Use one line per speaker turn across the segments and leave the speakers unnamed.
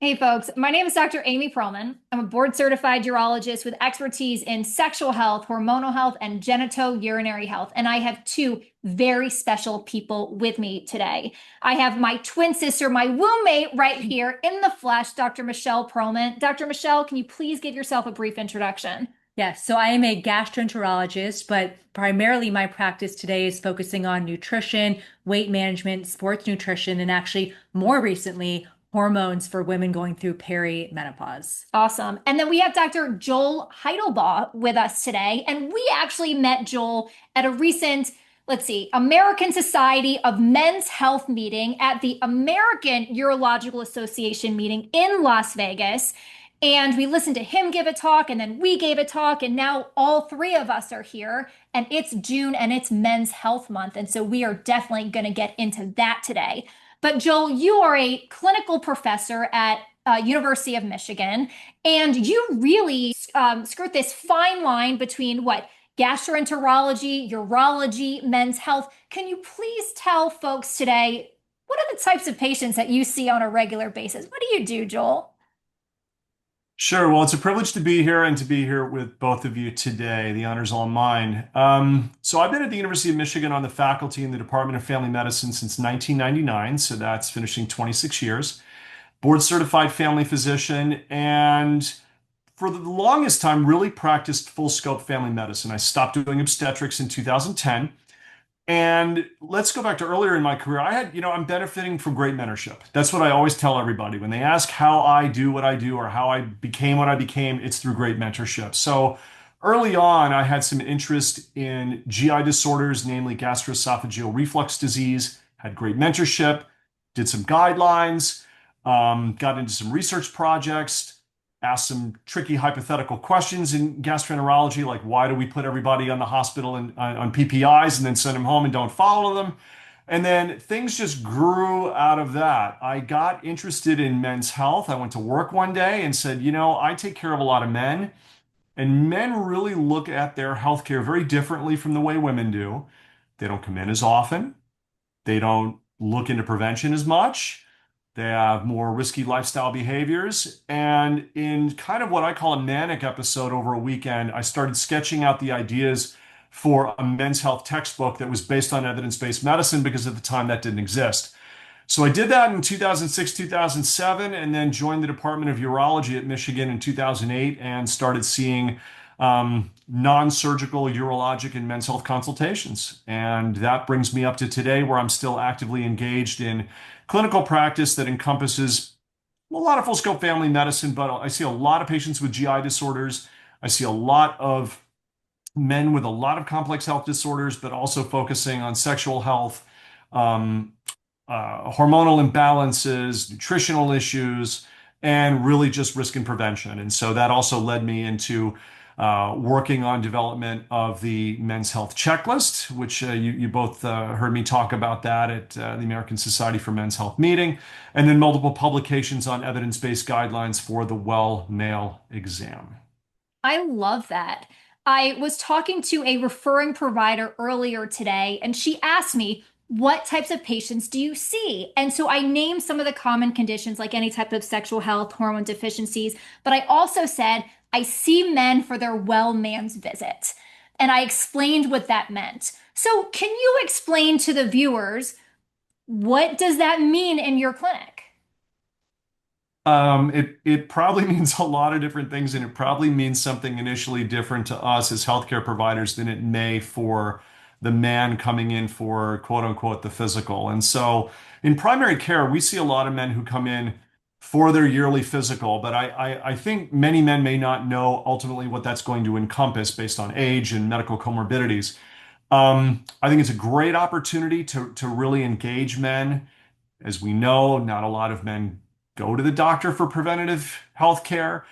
Hey folks, my name is Dr. Amy Pearlman. I'm a board certified urologist with expertise in sexual health, hormonal health, and genitourinary health. And I have two very special people with me today. I have my twin sister, my womb mate right here in the flesh, Dr. Michelle Pearlman. Dr. Michelle, can you please give yourself a brief introduction?
Yes, so I am a gastroenterologist, but primarily my practice today is focusing on nutrition, weight management, sports nutrition, and actually more recently, hormones for women going through perimenopause.
Awesome. And then we have Dr. Joel Heidelbaugh with us today. And we actually met Joel at a recent, American Society of Men's Health meeting at the American Urological Association meeting in Las Vegas. And we listened to him give a talk, and then we gave a talk, and now all three of us are here. And it's June and it's Men's Health Month. And so we are definitely going to get into that today. But Joel, you are a clinical professor at University of Michigan, and you really skirt this fine line between what gastroenterology, urology, men's health. Can you please tell folks today what are the types of patients that you see on a regular basis? What do you do, Joel?
Sure. Well, it's a privilege to be here and to be here with both of you today. The honor's all mine. So I've been at the University of Michigan on the faculty in the Department of Family Medicine since 1999. So that's finishing 26 years. Board certified family physician, and for the longest time, really practiced full scope family medicine. I stopped doing obstetrics in 2010. And let's go back to earlier in my career. I'm benefiting from great mentorship. That's what I always tell everybody. When they ask how I do what I do or how I became what I became, it's through great mentorship. So early on, I had some interest in GI disorders, namely gastroesophageal reflux disease, had great mentorship, did some guidelines, got into some research projects, asked some tricky hypothetical questions in gastroenterology, like why do we put everybody on the hospital and on PPIs and then send them home and don't follow them? And then things just grew out of that. I got interested in men's health. I went to work one day and said, I take care of a lot of men, and men really look at their healthcare very differently from the way women do. They don't come in as often. They don't look into prevention as much. They have more risky lifestyle behaviors. And in kind of what I call a manic episode over a weekend, I started sketching out the ideas for a men's health textbook that was based on evidence-based medicine because at the time that didn't exist. So I did that in 2006, 2007, and then joined the Department of Urology at Michigan in 2008 and started seeing non-surgical urologic and men's health consultations. And that brings me up to today where I'm still actively engaged in clinical practice that encompasses a lot of full scope family medicine, but I see a lot of patients with GI disorders. I see a lot of men with a lot of complex health disorders, but also focusing on sexual health, hormonal imbalances, nutritional issues, and really just risk and prevention. And so that also led me into working on development of the men's health checklist, which you both heard me talk about that at the American Society for Men's Health meeting, and then multiple publications on evidence-based guidelines for the well male exam.
I love that. I was talking to a referring provider earlier today, and she asked me, what types of patients do you see? And so I named some of the common conditions, like any type of sexual health, hormone deficiencies, but I also said, I see men for their well man's visit. And I explained what that meant. So can you explain to the viewers, what does that mean in your clinic?
It probably means a lot of different things, and it probably means something initially different to us as healthcare providers than it may for the man coming in for quote unquote the physical. And so in primary care, we see a lot of men who come in for their yearly physical, but I think many men may not know ultimately what that's going to encompass based on age and medical comorbidities. I think it's a great opportunity to really engage men. As we know, not a lot of men go to the doctor for preventative health care.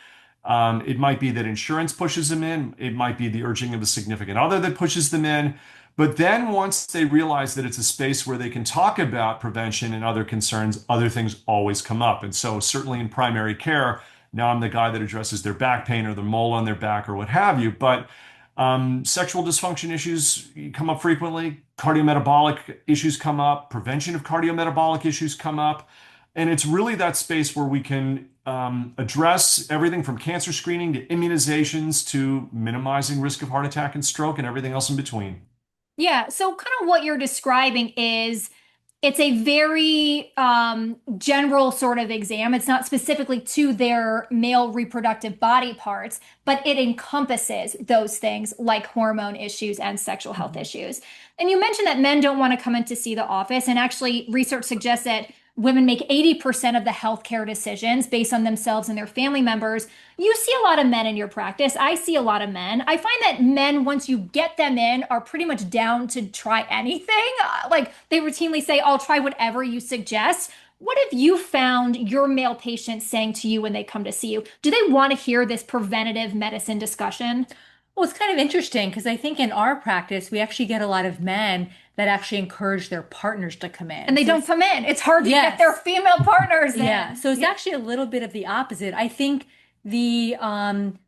It might be that insurance pushes them in. It might be the urging of a significant other that pushes them in. But then once they realize that it's a space where they can talk about prevention and other concerns, other things always come up. And so certainly in primary care, now I'm the guy that addresses their back pain or the mole on their back or what have you. But sexual dysfunction issues come up frequently. Cardiometabolic issues come up. Prevention of cardiometabolic issues come up. And it's really that space where we can address everything from cancer screening to immunizations to minimizing risk of heart attack and stroke and everything else in between.
Yeah, so kind of what you're describing is it's a very general sort of exam. It's not specifically to their male reproductive body parts, but it encompasses those things like hormone issues and sexual health
Mhm.
issues. And you mentioned that men don't want to come in to see the office, and actually, research suggests that women make 80% of the healthcare decisions based on themselves and their family members. You see a lot of men in your practice. I see a lot of men. I find that men, once you get them in, are pretty much down to try anything. Like they routinely say, I'll try whatever you suggest. What have you found your male patients saying to you when they come to see you? Do they want to hear this preventative medicine discussion?
Well, it's kind of interesting because I think in our practice, we actually get a lot of men that actually encourage their partners to come
And
in.
they
So
don't come in. It's hard to get their
yes.
female partners
Yeah,
in.
so it's
Yeah.
actually a little bit of the opposite. I think the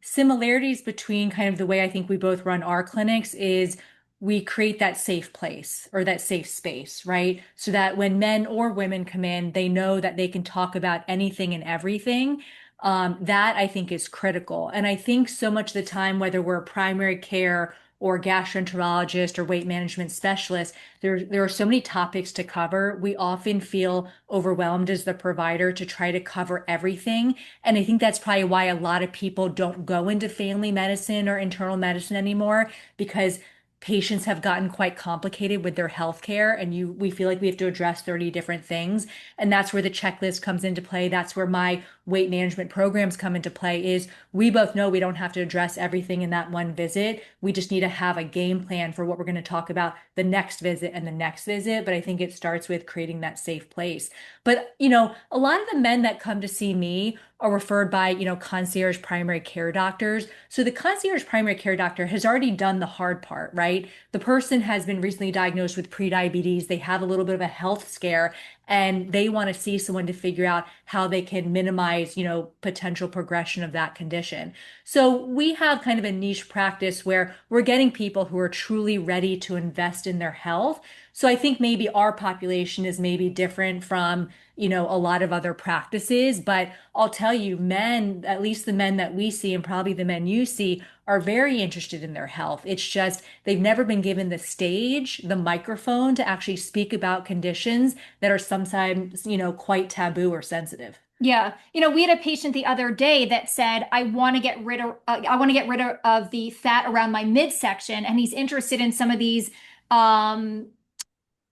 similarities between kind of the way I think we both run our clinics is we create that safe place or that safe space, right? So that when men or women come in, they know that they can talk about anything and everything. That I think is critical. And I think so much of the time, whether we're a primary care or gastroenterologist or weight management specialist, there are so many topics to cover. We often feel overwhelmed as the provider to try to cover everything. And I think that's probably why a lot of people don't go into family medicine or internal medicine anymore because patients have gotten quite complicated with their health care and we feel like we have to address 30 different things. And that's where the checklist comes into play. That's where my weight management programs come into play is we both know we don't have to address everything in that one visit. We just need to have a game plan for what we're going to talk about the next visit and the next visit. But I think it starts with creating that safe place. But, a lot of the men that come to see me are referred by, concierge primary care doctors. So the concierge primary care doctor has already done the hard part, right? The person has been recently diagnosed with prediabetes. They have a little bit of a health scare and they want to see someone to figure out how they can minimize, potential progression of that condition. So we have kind of a niche practice where we're getting people who are truly ready to invest in their health. So I think maybe our population is maybe different from, a lot of other practices, but I'll tell you, men, at least the men that we see and probably the men you see, are very interested in their health. It's just they've never been given the stage, the microphone to actually speak about conditions that are sometimes, quite taboo or sensitive.
Yeah. We had a patient the other day that said, I want to get rid of the fat around my midsection. And he's interested in some of these, um,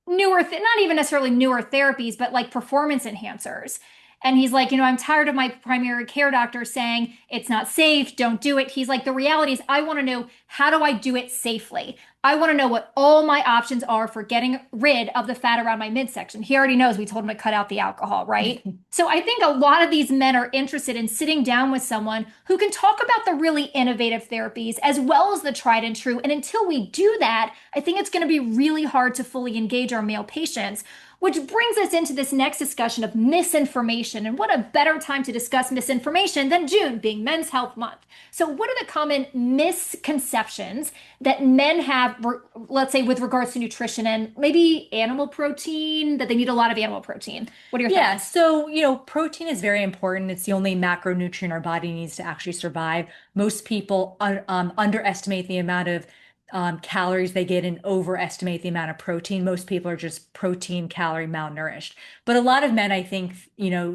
not even necessarily newer therapies, but like performance enhancers. And he's like, I'm tired of my primary care doctor saying it's not safe, don't do it. He's like, the reality is, I want to know, how do I do it safely? I want to know what all my options are for getting rid of the fat around my midsection. He already knows we told him to cut out the alcohol, right? So I think a lot of these men are interested in sitting down with someone who can talk about the really innovative therapies as well as the tried and true. And until we do that, I think it's going to be really hard to fully engage our male patients. Which brings us into this next discussion of misinformation. And what a better time to discuss misinformation than June being Men's Health Month. So, what are the common misconceptions that men have, let's say, with regards to nutrition and maybe animal protein, that they need a lot of animal protein? What are your
Yeah,
thoughts?
so, protein is very important. It's the only macronutrient our body needs to actually survive. Most people underestimate the amount of calories they get and overestimate the amount of protein. Most people are just protein calorie malnourished. But a lot of men, I think,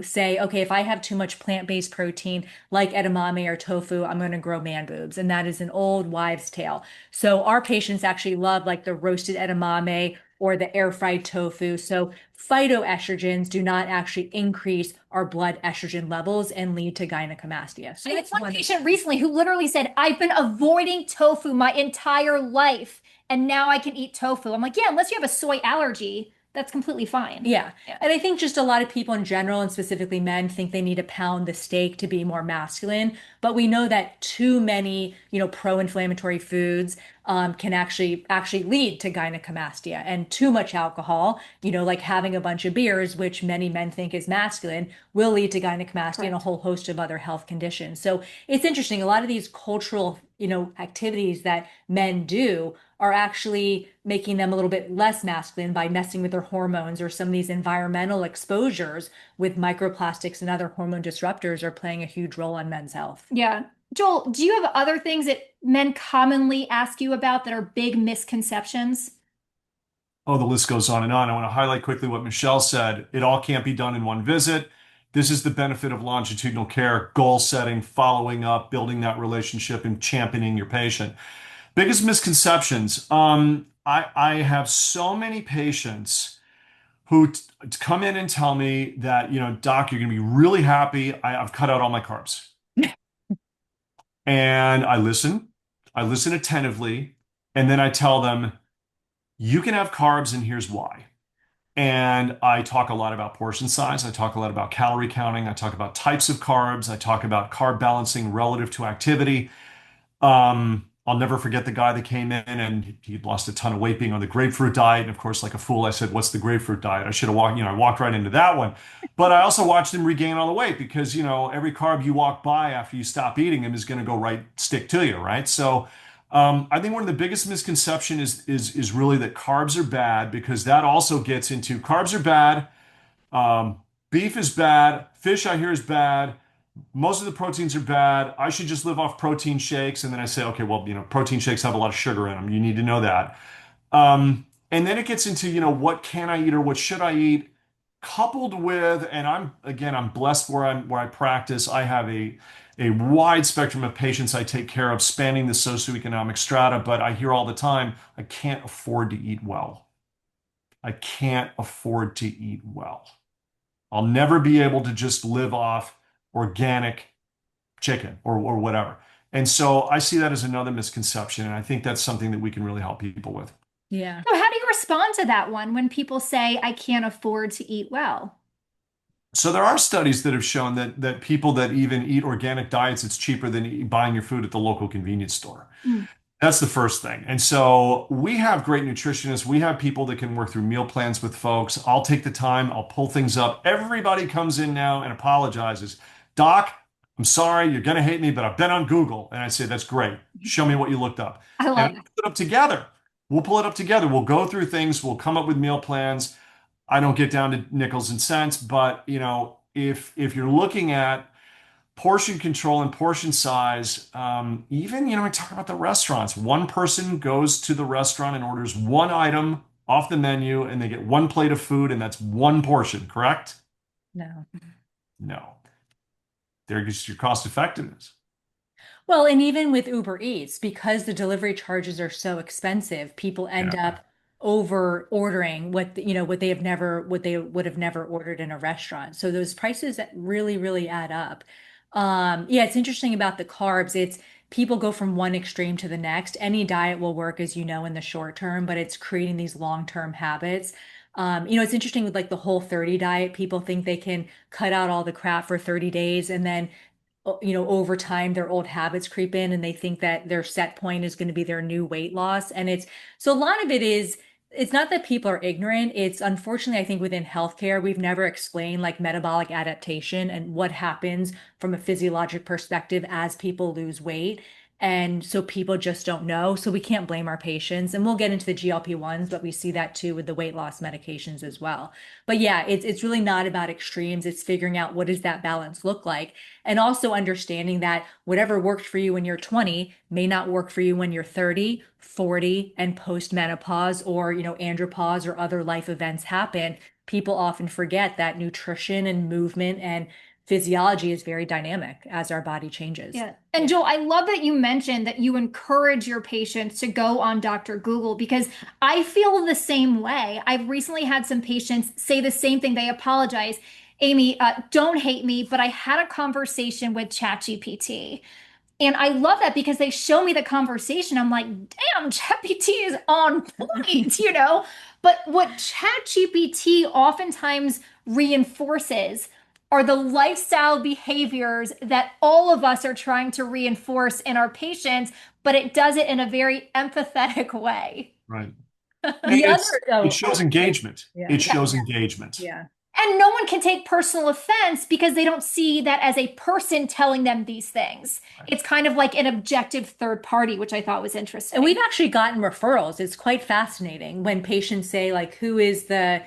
say, okay, if I have too much plant-based protein like edamame or tofu, I'm going to grow man boobs. And that is an old wives' tale. So our patients actually love like the roasted edamame or the air fried tofu. So phytoestrogens do not actually increase our blood estrogen levels and lead to gynecomastia. So
I had
that's
one
one.
patient recently who literally said, I've been avoiding tofu my entire life, and now I can eat tofu. I'm like, yeah, unless you have a soy allergy, that's completely fine.
Yeah.
Yeah.
And I think just a lot of people in general, and specifically men, think they need to pound the steak to be more masculine. But we know that too many, pro-inflammatory foods can actually lead to gynecomastia. And too much alcohol, like having a bunch of beers, which many men think is masculine, will lead to gynecomastia and a
Correct.
whole host of other health conditions. So it's interesting. A lot of these cultural, activities that men do are actually making them a little bit less masculine by messing with their hormones, or some of these environmental exposures with microplastics and other hormone disruptors are playing a huge role on men's health.
Yeah. Joel, do you have other things that men commonly ask you about that are big misconceptions?
Oh, the list goes on and on. I want to highlight quickly what Michelle said. It all can't be done in one visit. This is the benefit of longitudinal care, goal setting, following up, building that relationship, and championing your patient. Biggest misconceptions. I have so many patients who come in and tell me that, doc, you're going to be really happy. I've cut out all my carbs. And I listen attentively, and then I tell them, you can have carbs, and here's why. And I talk a lot about portion size. I talk a lot about calorie counting. I talk about types of carbs. I talk about carb balancing relative to activity. I'll never forget the guy that came in and he'd lost a ton of weight being on the grapefruit diet. And of course, like a fool, I said, "What's the grapefruit diet?" I should have walked, I walked right into that one. But I also watched him regain all the weight because, every carb you walk by after you stop eating them is going to go right stick to you, right? So, I think one of the biggest misconception is really that carbs are bad, because that also gets into carbs are bad. Beef is bad. Fish, I hear, is bad. Most of the proteins are bad. I should just live off protein shakes. And then I say, okay, well, protein shakes have a lot of sugar in them. You need to know that. And then it gets into, what can I eat or what should I eat, coupled with, and I'm blessed where I practice. I have a wide spectrum of patients I take care of, spanning the socioeconomic strata, but I hear all the time, I can't afford to eat well. I can't afford to eat well. I'll never be able to just live off organic chicken or whatever. And so I see that as another misconception. And I think that's something that we can really help people with.
Yeah.
So how do you respond to that one when people say, I can't afford to eat well?
So there are studies that have shown that people that even eat organic diets, it's cheaper than buying your food at the local convenience store.
Mm.
That's the first thing. And so we have great nutritionists. We have people that can work through meal plans with folks. I'll take the time, I'll pull things up. Everybody comes in now and apologizes. Doc, I'm sorry, you're going to hate me, but I've been on Google. And I say, that's great. Show me what you looked up.
I
And
love
we'll
it.
put it up together. We'll pull it up together. We'll go through things. We'll come up with meal plans. I don't get down to nickels and cents, but if you're looking at portion control and portion size, even, I talk about the restaurants. One person goes to the restaurant and orders one item off the menu, and they get one plate of food, and that's one portion, correct?
No.
No. There's your cost effectiveness.
Well, and even with Uber Eats, because the delivery charges are so expensive, people end
Yeah.
up over ordering what they would have never ordered in a restaurant. So those prices that really add up. Yeah, it's interesting about the carbs. It's people go from one extreme to the next. Any diet will work, as you know, in the short term, but it's creating these long-term habits. It's interesting with like the Whole 30 diet. People think they can cut out all the crap for 30 days, and then over time their old habits creep in and they think that their set point is going to be their new weight loss. And it's so a lot of it is, it's not that people are ignorant. It's unfortunately, I think within healthcare, we've never explained like metabolic adaptation and what happens from a physiologic perspective as people lose weight. And so people just don't know. So we can't blame our patients. And we'll get into the GLP-1s, but we see that too with the weight loss medications as well. But yeah, it's really not about extremes. It's figuring out what does that balance look like, and also understanding that whatever worked for you when you're 20 may not work for you when you're 30, 40, and post menopause, or, andropause or other life events happen. People often forget that nutrition and movement and physiology is very dynamic as our body changes.
Yeah. And Joel, I love that you mentioned that you encourage your patients to go on Dr. Google, because I feel the same way. I've recently had some patients say the same thing. They apologize. Amy, don't hate me, but I had a conversation with ChatGPT. And I love that because they show me the conversation. I'm like, damn, ChatGPT is on point. But what ChatGPT oftentimes reinforces are the lifestyle behaviors that all of us are trying to reinforce in our patients, but it does it in a very empathetic way.
Right. And
The other,
it
oh,
shows engagement.
yeah,
It
Yeah.
shows engagement.
yeah.
And no one can take personal offense because they don't see that as a person telling them these things.
Right.
It's kind of like an objective third party, which I thought was
And we've
interesting.
actually gotten referrals. It's quite fascinating when patients say, like, who is the,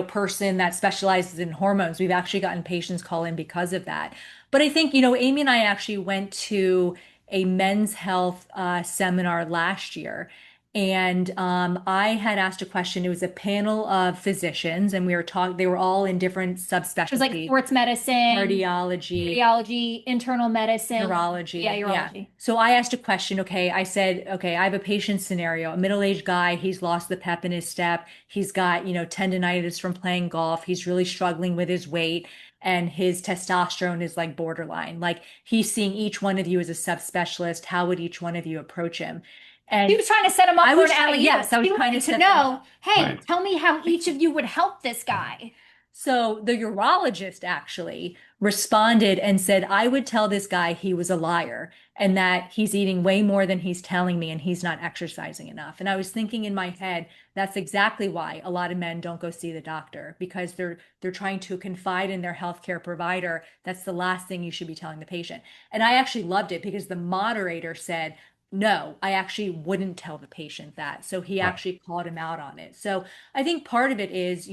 person that specializes in hormones? We've actually gotten patients call in because of that. But I think, Amy and I actually went to a men's health seminar last year. And I had asked a question. It was a panel of physicians, and we were talking, they were all in different
It was like
subspecialties,
sports medicine,
cardiology,
radiology, internal medicine. Yeah,
urology. Yeah.
urology.
So I asked a question. Okay. I said, okay, I have a patient scenario, a middle-aged guy. He's lost the pep in his step. He's got, tendonitis from playing golf. He's really struggling with his weight and his testosterone is like borderline. Like he's seeing each one of you as a subspecialist. How would each one of you approach him?
He
And
was trying to set him up
I
for
was
an
trying,
alley-oop.
yes, I was
He
trying to
wanted to
set them
know,
up.
hey,
Right.
tell me how each of you would help this guy.
So the urologist actually responded and said, I would tell this guy he was a liar and that he's eating way more than he's telling me and he's not exercising enough. And I was thinking in my head, that's exactly why a lot of men don't go see the doctor because they're trying to confide in their healthcare provider. That's the last thing you should be telling the patient. And I actually loved it because the moderator said, no, I actually wouldn't tell the patient that. So he
Right.
actually called him out on it. So I think part of it is,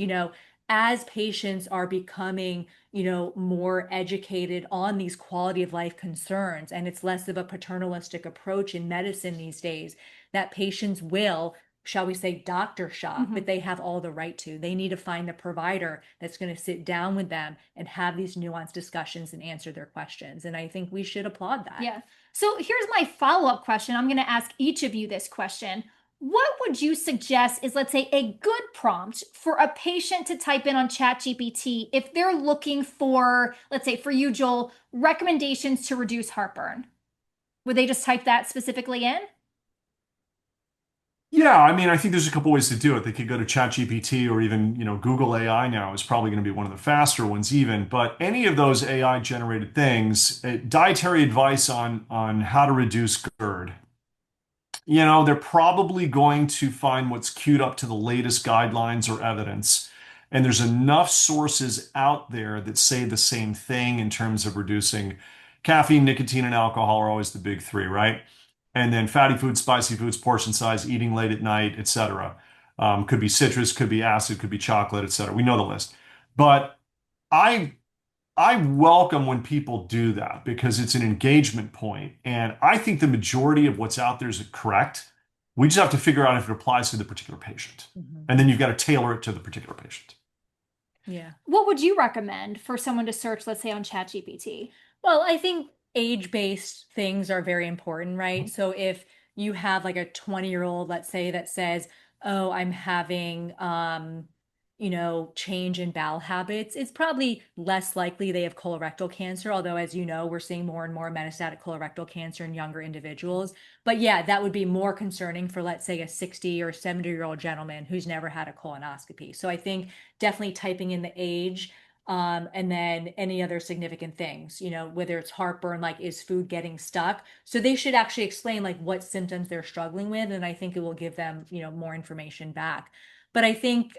as patients are becoming, more educated on these quality of life concerns, and it's less of a paternalistic approach in medicine these days, that patients will, shall we say, doctor shop,
Mhm.
but they have all the right to. They need to find the provider that's going to sit down with them and have these nuanced discussions and answer their questions. And I think we should applaud that.
Yeah. So here's my follow-up question. I'm going to ask each of you this question. What would you suggest is, let's say, a good prompt for a patient to type in on ChatGPT if they're looking for, let's say, for you, Joel, recommendations to reduce heartburn? Would they just type that specifically in?
Yeah, I mean, I think there's a couple ways to do it. They could go to ChatGPT or even, Google AI now is probably going to be one of the faster ones even. But any of those AI generated things, dietary advice on how to reduce GERD. They're probably going to find what's queued up to the latest guidelines or evidence. And there's enough sources out there that say the same thing in terms of reducing caffeine, nicotine, and alcohol are always the big three, right? And then fatty foods, spicy foods, portion size, eating late at night, etc. Could be citrus, could be acid, could be chocolate, etc. We know the list. But I I welcome when people do that because it's an engagement point. And I think the majority of what's out there is correct. We just have to figure out if it applies to the particular patient.
Mhm.
And then you've got to tailor it to the particular patient.
Yeah.
What would you recommend for someone to search, let's say, on ChatGPT?
Well, I think age-based things are very important, right? So if you have like a 20-year-old, let's say, that says, "Oh, I'm having change in bowel habits," it's probably less likely they have colorectal cancer, although as you know, we're seeing more and more metastatic colorectal cancer in younger individuals. But yeah, that would be more concerning for, let's say, a 60 or 70-year-old gentleman who's never had a colonoscopy. So I think definitely typing in the age and then any other significant things, whether it's heartburn, like is food getting stuck? So they should actually explain like what symptoms they're struggling with, and I think it will give them, more information back. But I think,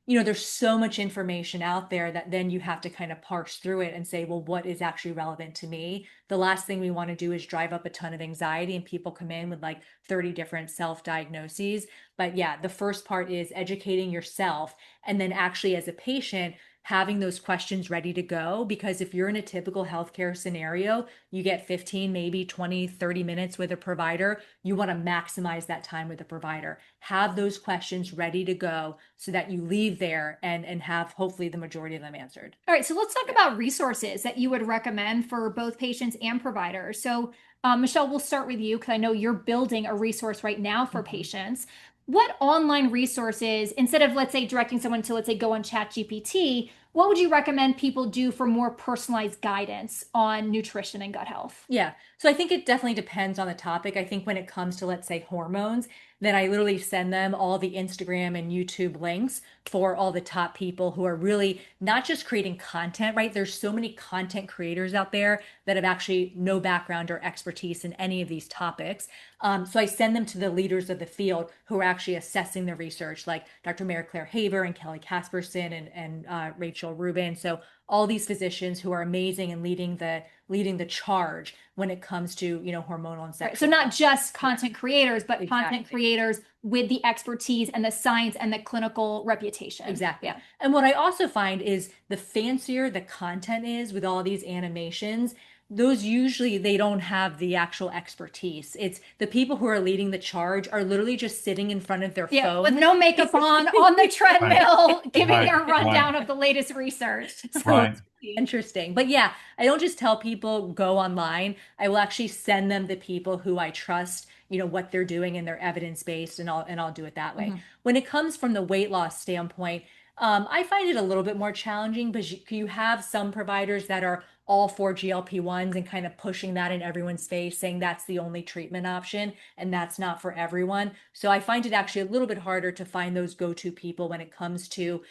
there's so much information out there that then you have to kind of parse through it and say, well, what is actually relevant to me? The last thing we want to do is drive up a ton of anxiety and people come in with like 30 different self-diagnoses. But yeah, the first part is educating yourself and then actually as a patient having those questions ready to go. Because if you're in a typical healthcare scenario, you get 15, maybe 20, 30 minutes with a provider. You want to maximize that time with the provider. Have those questions ready to go so that you leave there and have hopefully the majority of them answered.
All right, so let's talk about resources that you would recommend for both patients and providers. So, Michelle, we'll start with you because I know you're building a resource right now for patients. What online resources, instead of, let's say, directing someone to, let's say, go on ChatGPT, what would you recommend people do for more personalized guidance on nutrition and gut health?
Yeah. So I think it definitely depends on the topic. I think when it comes to, let's say, hormones, then I literally send them all the Instagram and YouTube links for all the top people who are really not just creating content, right? There's so many content creators out there that have actually no background or expertise in any of these topics. So I send them to the leaders of the field who are actually assessing the research, like Dr. Mary Claire Haver and Kelly Casperson and Rachel Rubin. So all these physicians who are amazing and leading the charge when it comes to, hormonal and
Right.
sexual.
So not just content creators, but content
Exactly.
creators with the expertise and the science and the clinical reputation.
Exactly.
Yeah.
And what I also find is the fancier the content is with all these animations, those usually they don't have the actual expertise. It's the people who are leading the charge are literally just sitting in front of their
Yeah,
phone.
with no makeup on the treadmill, giving
Right.
their rundown
Right.
of the latest research.
So
Right.
it's really interesting. But yeah, I don't just tell people go online. I will actually send them the people who I trust, what they're doing and they're evidence-based, and I'll do it that way.
Mhm.
When it comes from the weight loss standpoint, I find it a little bit more challenging because you have some providers that are all for GLP-1s and kind of pushing that in everyone's face, saying that's the only treatment option and that's not for everyone. So I find it actually a little bit harder to find those go-to people when it comes to,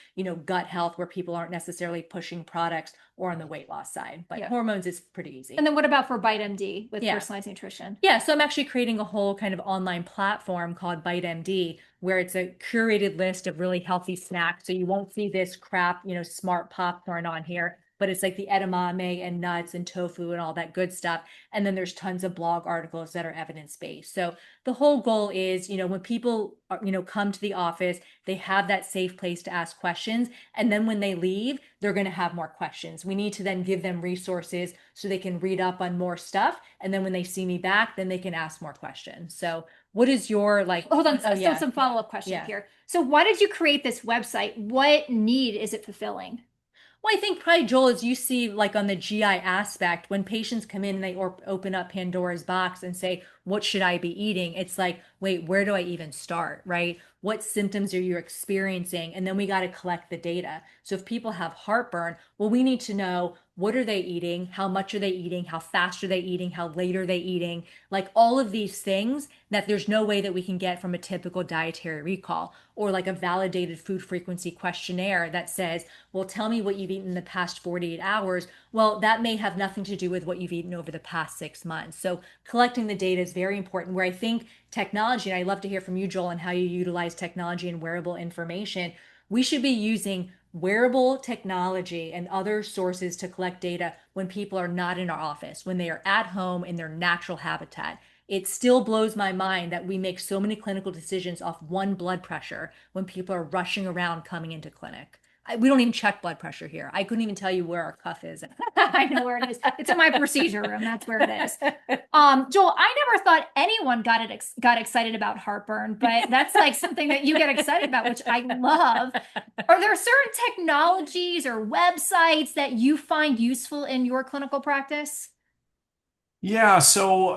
gut health, where people aren't necessarily pushing products or on the weight loss side. But
Yeah.
hormones is pretty easy.
And then what about for ByteMD with
Yeah.
personalized nutrition?
Yeah, so I'm actually creating a whole kind of online platform called ByteMD, where it's a curated list of really healthy snacks. So you won't see this crap, smart popcorn on here, but it's like the edamame and nuts and tofu and all that good stuff. And then there's tons of blog articles that are evidence-based. So the whole goal is, when people, come to the office, they have that safe place to ask questions. And then when they leave, they're going to have more questions. We need to then give them resources so they can read up on more stuff. And then when they see me back, then they can ask more questions. So what is your like?
Hold on,
Oh,
so
yeah.
some follow-up questions
Yeah.
here. So why did you create this website? What need is it fulfilling?
Well, I think probably, Joel, as you see, like on the GI aspect, when patients come in and they open up Pandora's box and say, what should I be eating? It's like, wait, where do I even start, right? What symptoms are you experiencing? And then we got to collect the data. So if people have heartburn, well, we need to know, what are they eating? How much are they eating? How fast are they eating? How late are they eating? Like all of these things that there's no way that we can get from a typical dietary recall or like a validated food frequency questionnaire that says, well, tell me what you've eaten in the past 48 hours. Well, that may have nothing to do with what you've eaten over the past 6 months. So collecting the data is very important, where I think technology, and I love to hear from you, Joel, and how you utilize technology and wearable information. We should be using wearable technology and other sources to collect data when people are not in our office, when they are at home in their natural habitat. It still blows my mind that we make so many clinical decisions off one blood pressure when people are rushing around coming into clinic. We don't even check blood pressure here. I couldn't even tell you where our cuff is.
I know where it is. It's in my procedure room. That's where it is. Joel, I never thought anyone got excited about heartburn, but that's like something that you get excited about, which I love. Are there certain technologies or websites that you find useful in your clinical practice?
Yeah, so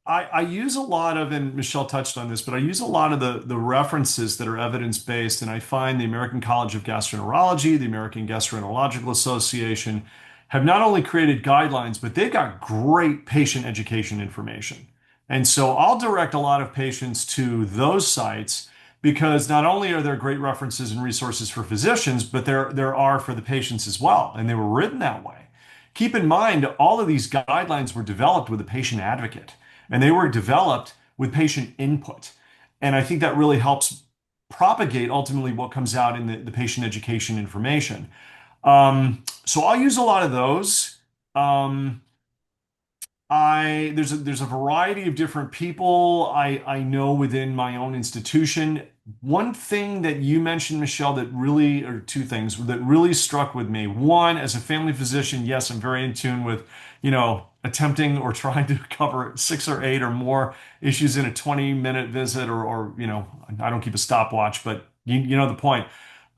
I use a lot of, and Michelle touched on this, but I use a lot of the references that are evidence-based, and I find the American College of Gastroenterology, the American Gastroenterological Association have not only created guidelines, but they've got great patient education information. And so I'll direct a lot of patients to those sites because not only are there great references and resources for physicians, but there are for the patients as well, and they were written that way. Keep in mind, all of these guidelines were developed with a patient advocate, and they were developed with patient input. And I think that really helps propagate ultimately what comes out in the patient education information. So I'll use a lot of those. There's a variety of different people I know within my own institution. One thing that you mentioned, Michelle, that really, or two things that really struck with me. One, as a family physician, yes, I'm very in tune with, attempting or trying to cover 6 or 8 or more issues in a 20-minute visit, or I don't keep a stopwatch, but you know the point.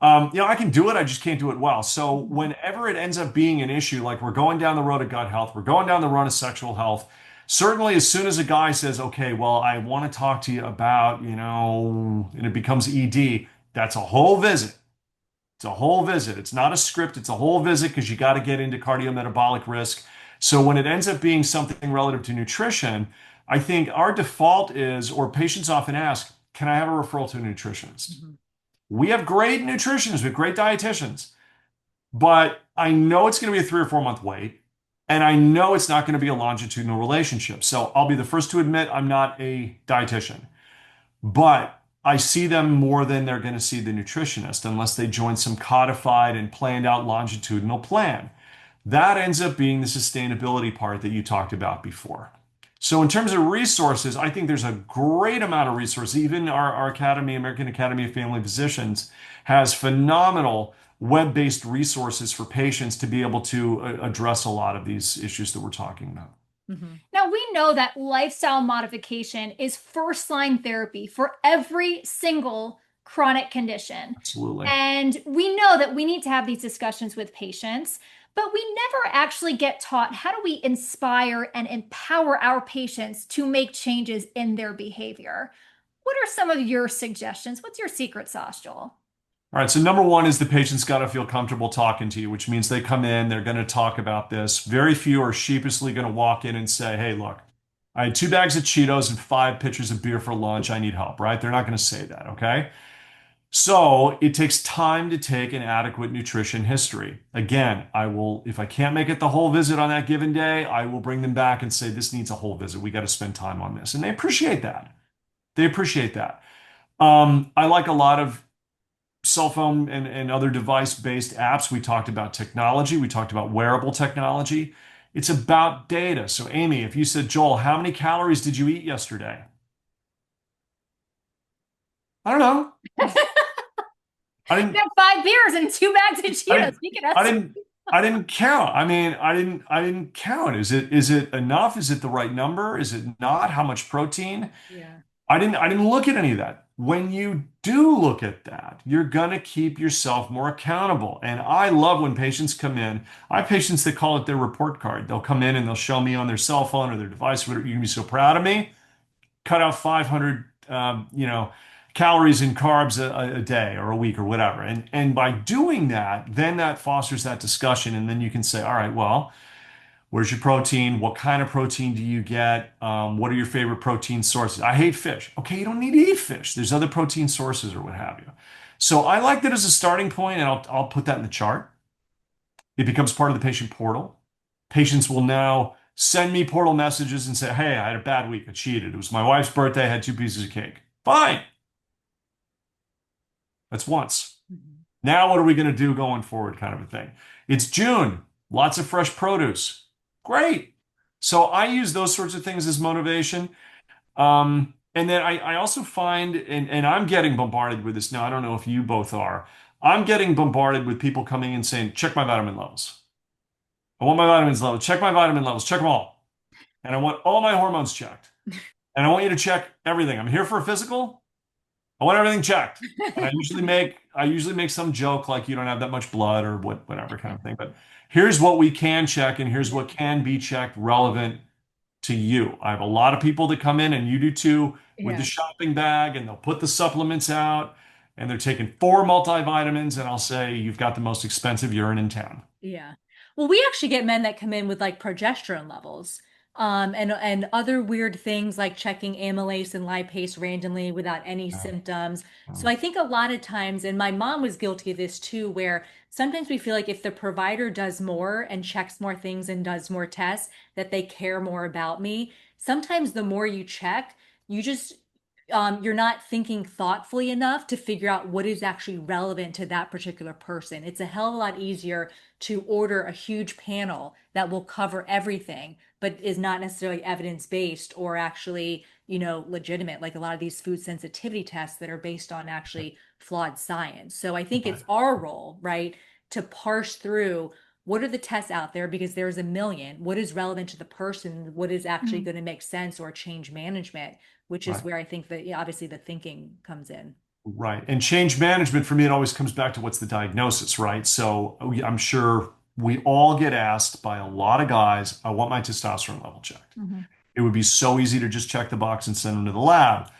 I can do it, I just can't do it well. So whenever it ends up being an issue, like we're going down the road of gut health, we're going down the road of sexual health, certainly as soon as a guy says, okay, well, I want to talk to you about, and it becomes ED, that's a whole visit. It's a whole visit. It's not a script, it's a whole visit because you got to get into cardiometabolic risk. So when it ends up being something relative to nutrition, I think our default is, or patients often ask, can I have a referral to a nutritionist?
Mhm.
We have great nutritionists, we have great dietitians, but I know it's going to be a 3 or 4 month wait. And I know it's not going to be a longitudinal relationship. So I'll be the first to admit I'm not a dietitian, but I see them more than they're going to see the nutritionist unless they join some codified and planned out longitudinal plan. That ends up being the sustainability part that you talked about before. So, in terms of resources, I think there's a great amount of resources. Even our Academy, American Academy of Family Physicians, has phenomenal web-based resources for patients to be able to address a lot of these issues that we're talking about.
Mhm.
Now, we know that lifestyle modification is first line therapy for every single chronic condition.
Absolutely.
And we know that we need to have these discussions with patients, but we never actually get taught how do we inspire and empower our patients to make changes in their behavior. What are some of your suggestions? What's your secret sauce, Joel?
All right, so number one is the patient's got to feel comfortable talking to you, which means they come in, they're going to talk about this. Very few are sheepishly going to walk in and say, hey, look, I had 2 bags of Cheetos and 5 pitchers of beer for lunch. I need help, right? They're not going to say that, okay? So it takes time to take an adequate nutrition history. Again, I will, if I can't make it the whole visit on that given day, I will bring them back and say, this needs a whole visit. We got to spend time on this. And they appreciate that. They appreciate that. I like a lot of cell phone and other device-based apps. We talked about technology. We talked about wearable technology. It's about data. So, Amy, if you said, Joel, how many calories did you eat yesterday? I don't know. I
You
didn't,
have 5 beers and 2 bags of
I
Cheetos.
didn't,
You can
I
have
didn't, I didn't count. I mean, I didn't count. Is it enough? Is it the right number? Is it not? How much protein?
Yeah.
I didn't look at any of that. When you do look at that, you're going to keep yourself more accountable. And I love when patients come in. I have patients that call it their report card. They'll come in and they'll show me on their cell phone or their device, whatever. You're going to be so proud of me. Cut out 500, calories and carbs a day or a week or whatever. And by doing that, then that fosters that discussion. And then you can say, all right, well, where's your protein? What kind of protein do you get? What are your favorite protein sources? I hate fish. Okay, you don't need to eat fish. There's other protein sources or what have you. So I like that as a starting point, and I'll put that in the chart. It becomes part of the patient portal. Patients will now send me portal messages and say, hey, I had a bad week. I cheated. It was my wife's birthday. I had 2 pieces of cake. Fine. That's once.
Mhm.
Now, what are we going to do going forward, kind of a thing? It's June, lots of fresh produce. Great. So I use those sorts of things as motivation. And then I also find, and I'm getting bombarded with this now. I don't know if you both are. I'm getting bombarded with people coming in saying, check my vitamin levels. I want my vitamins levels. Check my vitamin levels. Check them all. And I want all my hormones checked. And I want you to check everything. I'm here for a physical. I want everything checked. And I usually make some joke like you don't have that much blood or whatever kind of thing. But here's what we can check and here's
Yeah.
what can be checked relevant to you. I have a lot of people that come in and you do too with the
Yeah.
shopping bag and they'll put the supplements out and they're taking 4 multivitamins and I'll say you've got the most expensive urine in town.
Yeah. Well, we actually get men that come in with like progesterone levels, and other weird things like checking amylase and lipase randomly without any
Yeah.
symptoms. So
Um,
I think a lot of times, and my mom was guilty of this too, where sometimes we feel like if the provider does more and checks more things and does more tests, that they care more about me. Sometimes the more you check, you just you're not thinking thoughtfully enough to figure out what is actually relevant to that particular person. It's a hell of a lot easier to order a huge panel that will cover everything, but is not necessarily evidence-based or actually, legitimate, like a lot of these food sensitivity tests that are based on actually flawed science. So I think it's
but
our role, right, to parse through what are the tests out there because there's a million. What is relevant to the person? What is actually
Mm.
going to make sense or change management, which is
right.
where I think that, yeah, obviously the thinking comes in.
Right. And change management for me, it always comes back to what's the diagnosis, right? So I'm sure we all get asked by a lot of guys, I want my testosterone level checked.
Mhm.
It would be so easy to just check the box and send them to the lab.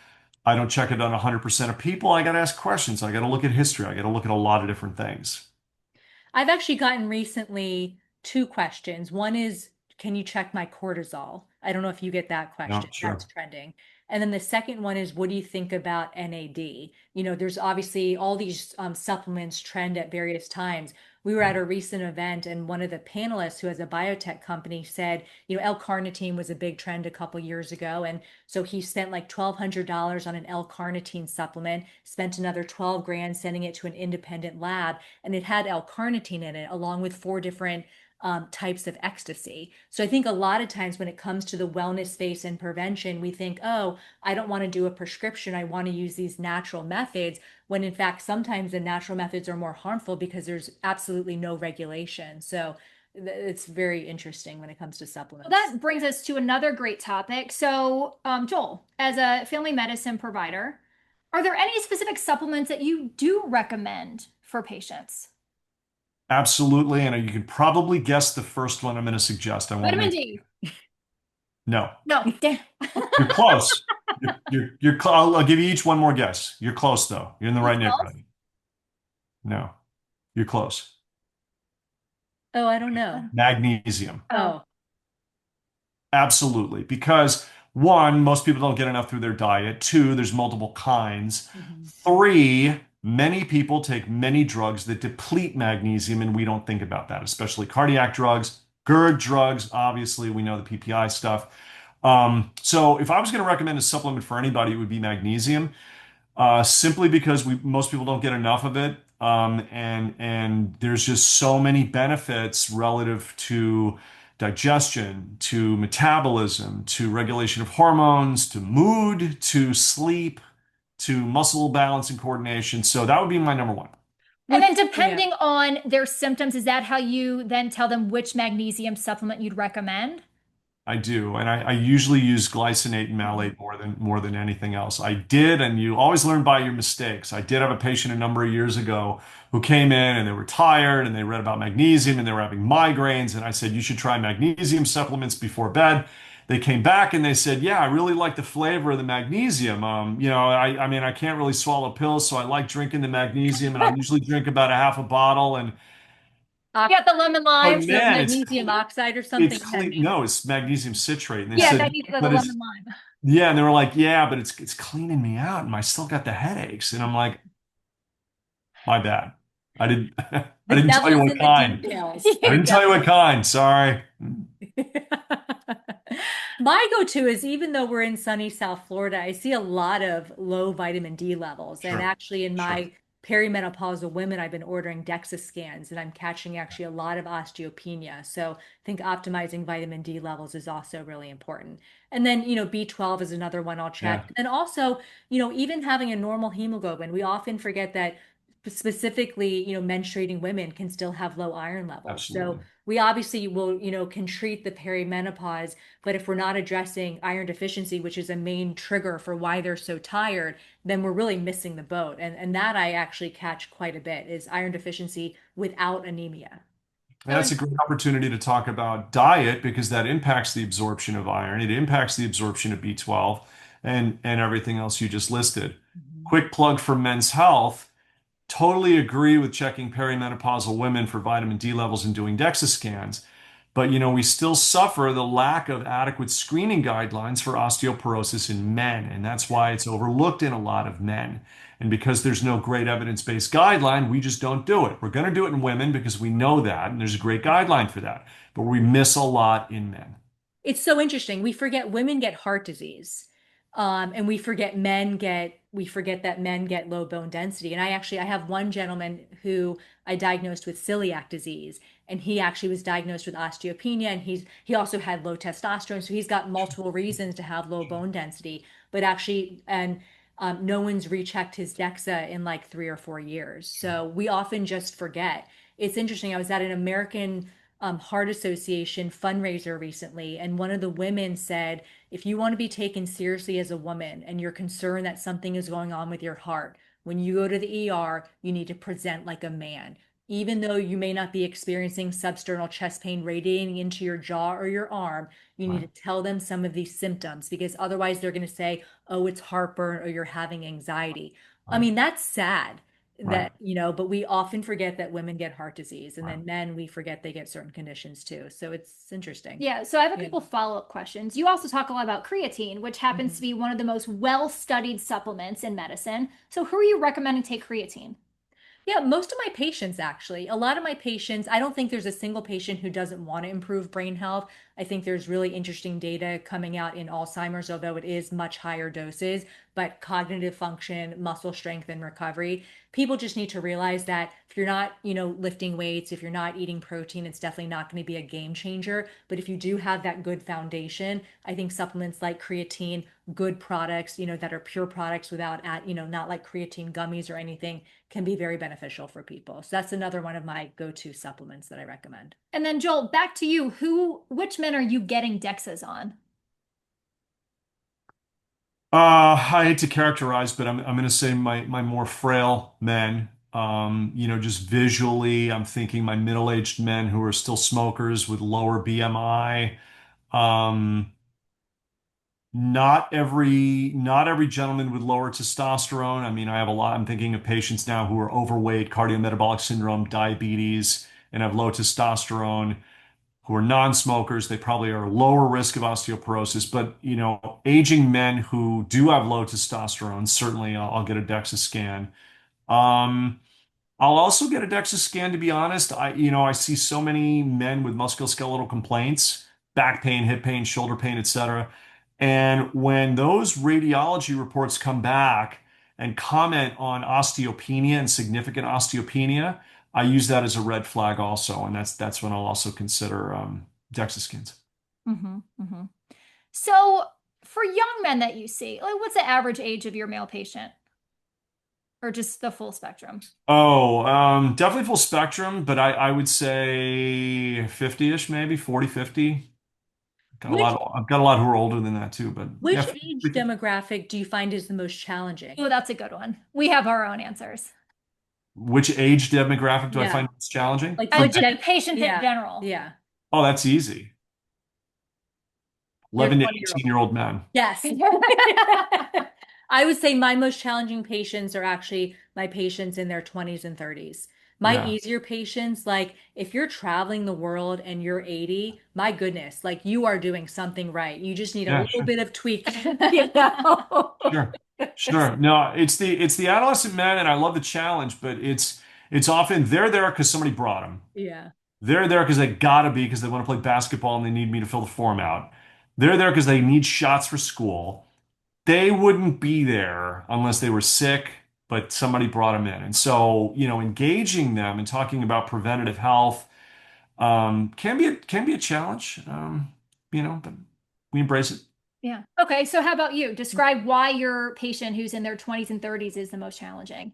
I don't check it on 100% of people. I got to ask questions. I got to look at history. I got to look at a lot of different things.
I've actually gotten recently two questions. One is, can you check my cortisol? I don't know if you get that
Yeah,
question. That's
sure.
trending. And then the second one is, what do you think about NAD? There's obviously all these supplements trend at various times. We were at a recent event, and one of the panelists who has a biotech company said, L-carnitine was a big trend a couple years ago. And so he spent like $1,200 on an L-carnitine supplement, spent another 12 grand sending it to an independent lab, and it had L-carnitine in it, along with four different types of ecstasy. So I think a lot of times when it comes to the wellness space and prevention, we think, oh, I don't want to do a prescription. I want to use these natural methods, when in fact, sometimes the natural methods are more harmful because there's absolutely no regulation. So it's very interesting when it comes to supplements.
Well, that brings us to another great topic. So, Joel, as a family medicine provider, are there any specific supplements that you do recommend for patients?
Absolutely. And you can probably guess the first one I'm going to suggest. I won't
Vitamin
make
D.
no.
No, damn.
You're close. I'll give you each one more guess. You're close though. You're in the right
B12?
neighborhood. No, you're close.
Oh, I don't know.
Magnesium.
Oh,
Absolutely. Because one, most people don't get enough through their diet. Two, there's multiple kinds.
mhm.
Three, many people take many drugs that deplete magnesium, and we don't think about that, especially cardiac drugs, GERD drugs. Obviously, we know the PPI stuff. So if I was going to recommend a supplement for anybody, it would be magnesium, simply because most people don't get enough of it. And there's just so many benefits relative to digestion, to metabolism, to regulation of hormones, to mood, to sleep, to muscle balance and coordination. So that would be my number one.
And then
Yeah.
depending on their symptoms, is that how you then tell them which magnesium supplement you'd recommend?
I do, and I usually use glycinate and malate more than anything else. I did, and you always learn by your mistakes. I did have a patient a number of years ago who came in and they were tired and they read about magnesium and they were having migraines, and I said you should try magnesium supplements before bed. They came back and they said, "Yeah, I really like the flavor of the magnesium. I mean, I can't really swallow pills, so I like drinking the magnesium, and I usually drink about a half a bottle." And
You got the lemon
but
lime.
The
man,
magnesium oxide or
it's
something.
clean. No, it's magnesium citrate. And they
Yeah,
said,
magnesium, the
but it's,
lemon lime.
yeah. And they were like, yeah, but it's cleaning me out. And I still got the headaches. And I'm like, my bad. I didn't, I
The
didn't tell you
devil's
what
in the
kind.
details.
I
The
didn't tell you
devil.
what kind. Sorry.
My go-to is, even though we're in sunny South Florida, I see a lot of low vitamin D levels. And
Sure.
actually, in
Sure.
my perimenopausal women, I've been ordering DEXA scans and I'm catching actually a lot of osteopenia. So I think optimizing vitamin D levels is also really important. And then, B12 is another one I'll check.
Yeah,
And also, even having a normal hemoglobin, we often forget that specifically, menstruating women can still have low iron levels. So
absolutely.
we obviously will, can treat the perimenopause, but if we're not addressing iron deficiency, which is a main trigger for why they're so tired, then we're really missing the boat. And that I actually catch quite a bit, is iron deficiency without anemia.
And that's a great opportunity to talk about diet because that impacts the absorption of iron. It impacts the absorption of B12 and everything else you just listed.
Mhm.
Quick plug for Men's Health. Totally agree with checking perimenopausal women for vitamin D levels and doing DEXA scans. But we still suffer the lack of adequate screening guidelines for osteoporosis in men, and that's why it's overlooked in a lot of men. And because there's no great evidence-based guideline, we just don't do it. We're going to do it in women because we know that, and there's a great guideline for that. But we miss a lot in men.
It's so interesting. We forget women get heart disease. And we forget that men get low bone density. And I have one gentleman who I diagnosed with celiac disease, and he actually was diagnosed with osteopenia, and he also had low testosterone. So he's got multiple reasons to have low bone density, but actually, and no one's rechecked his DEXA in like 3 or 4 years. So we often just forget. It's interesting. I was at an American Heart Association fundraiser recently, and one of the women said, if you want to be taken seriously as a woman and you're concerned that something is going on with your heart, when you go to the ER, you need to present like a man. Even though you may not be experiencing substernal chest pain radiating into your jaw or your arm, you need
Right.
to tell them some of these symptoms, because otherwise they're going to say, oh, it's heartburn or you're having anxiety. I
Right.
mean, that's sad.
Right.
that, but we often forget that women get heart disease, and
Right.
then men, we forget they get certain conditions too. So it's interesting.
Yeah, so I have a
Yeah.
couple follow-up questions. You also talk a lot about creatine, which happens to
Mhm.
be one of the most well-studied supplements in medicine. So who are you recommending take creatine?
Yeah, most of my patients actually. A lot of my patients, I don't think there's a single patient who doesn't want to improve brain health. I think there's really interesting data coming out in Alzheimer's, although it is much higher doses, but cognitive function, muscle strength, and recovery. People just need to realize that if you're not, lifting weights, if you're not eating protein, it's definitely not going to be a game changer. But if you do have that good foundation, I think supplements like creatine, good products, that are pure products without, not like creatine gummies or anything, can be very beneficial for people. So that's another one of my go-to supplements that I recommend.
And then Joel, back to you. Which men are you getting DEXAs on?
I hate to characterize, but I'm going to say my more frail men. Just visually, I'm thinking my middle-aged men who are still smokers with lower BMI. Um, not every gentleman with lower testosterone. I mean, I have a lot. I'm thinking of patients now who are overweight, cardiometabolic syndrome, diabetes, and have low testosterone, who are non-smokers. They probably are lower risk of osteoporosis. But, aging men who do have low testosterone, certainly I'll get a DEXA scan. Um, I'll also get a DEXA scan, to be honest. I see so many men with musculoskeletal complaints, back pain, hip pain, shoulder pain, etc. And when those radiology reports come back and comment on osteopenia and significant osteopenia, I use that as a red flag also, and that's when I'll also consider DEXA scans.
Mm-hmm. So for young men that you see, like what's the average age of your male patient? Or just the full spectrum?
Oh, definitely full spectrum, but I would say 50-ish, maybe 40, 50.
Which
I've got a lot who are older than that too, but yeah,
which age demographic do you find is the most challenging?
Oh, that's a good one. We have our own answers.
which age demographic do I
Yeah.
find most challenging?
Like
Oh,
For
for
just
men?
the patients in
yeah,
general.
yeah.
Oh, that's easy.
Your
11 to
20-year-old.
18-year-old men.
Yes. I would say my most challenging patients are actually my patients in their 20s and 30s. My
Yeah,
easier patients, like if you're traveling the world and you're 80, my goodness, like you are doing something right. You just need a
yeah,
little
sure,
bit of tweak.
sure, sure. No, it's the adolescent men, and I love the challenge, but it's often they're there because somebody brought them.
Yeah.
They're there because they gotta be because they want to play basketball and they need me to fill the form out. They're there because they need shots for school. They wouldn't be there unless they were sick, but somebody brought them in. And so, engaging them and talking about preventative health can be a challenge. But we embrace it.
Yeah. Okay. So how about you? Describe why your patient who's in their 20s and 30s is the most challenging.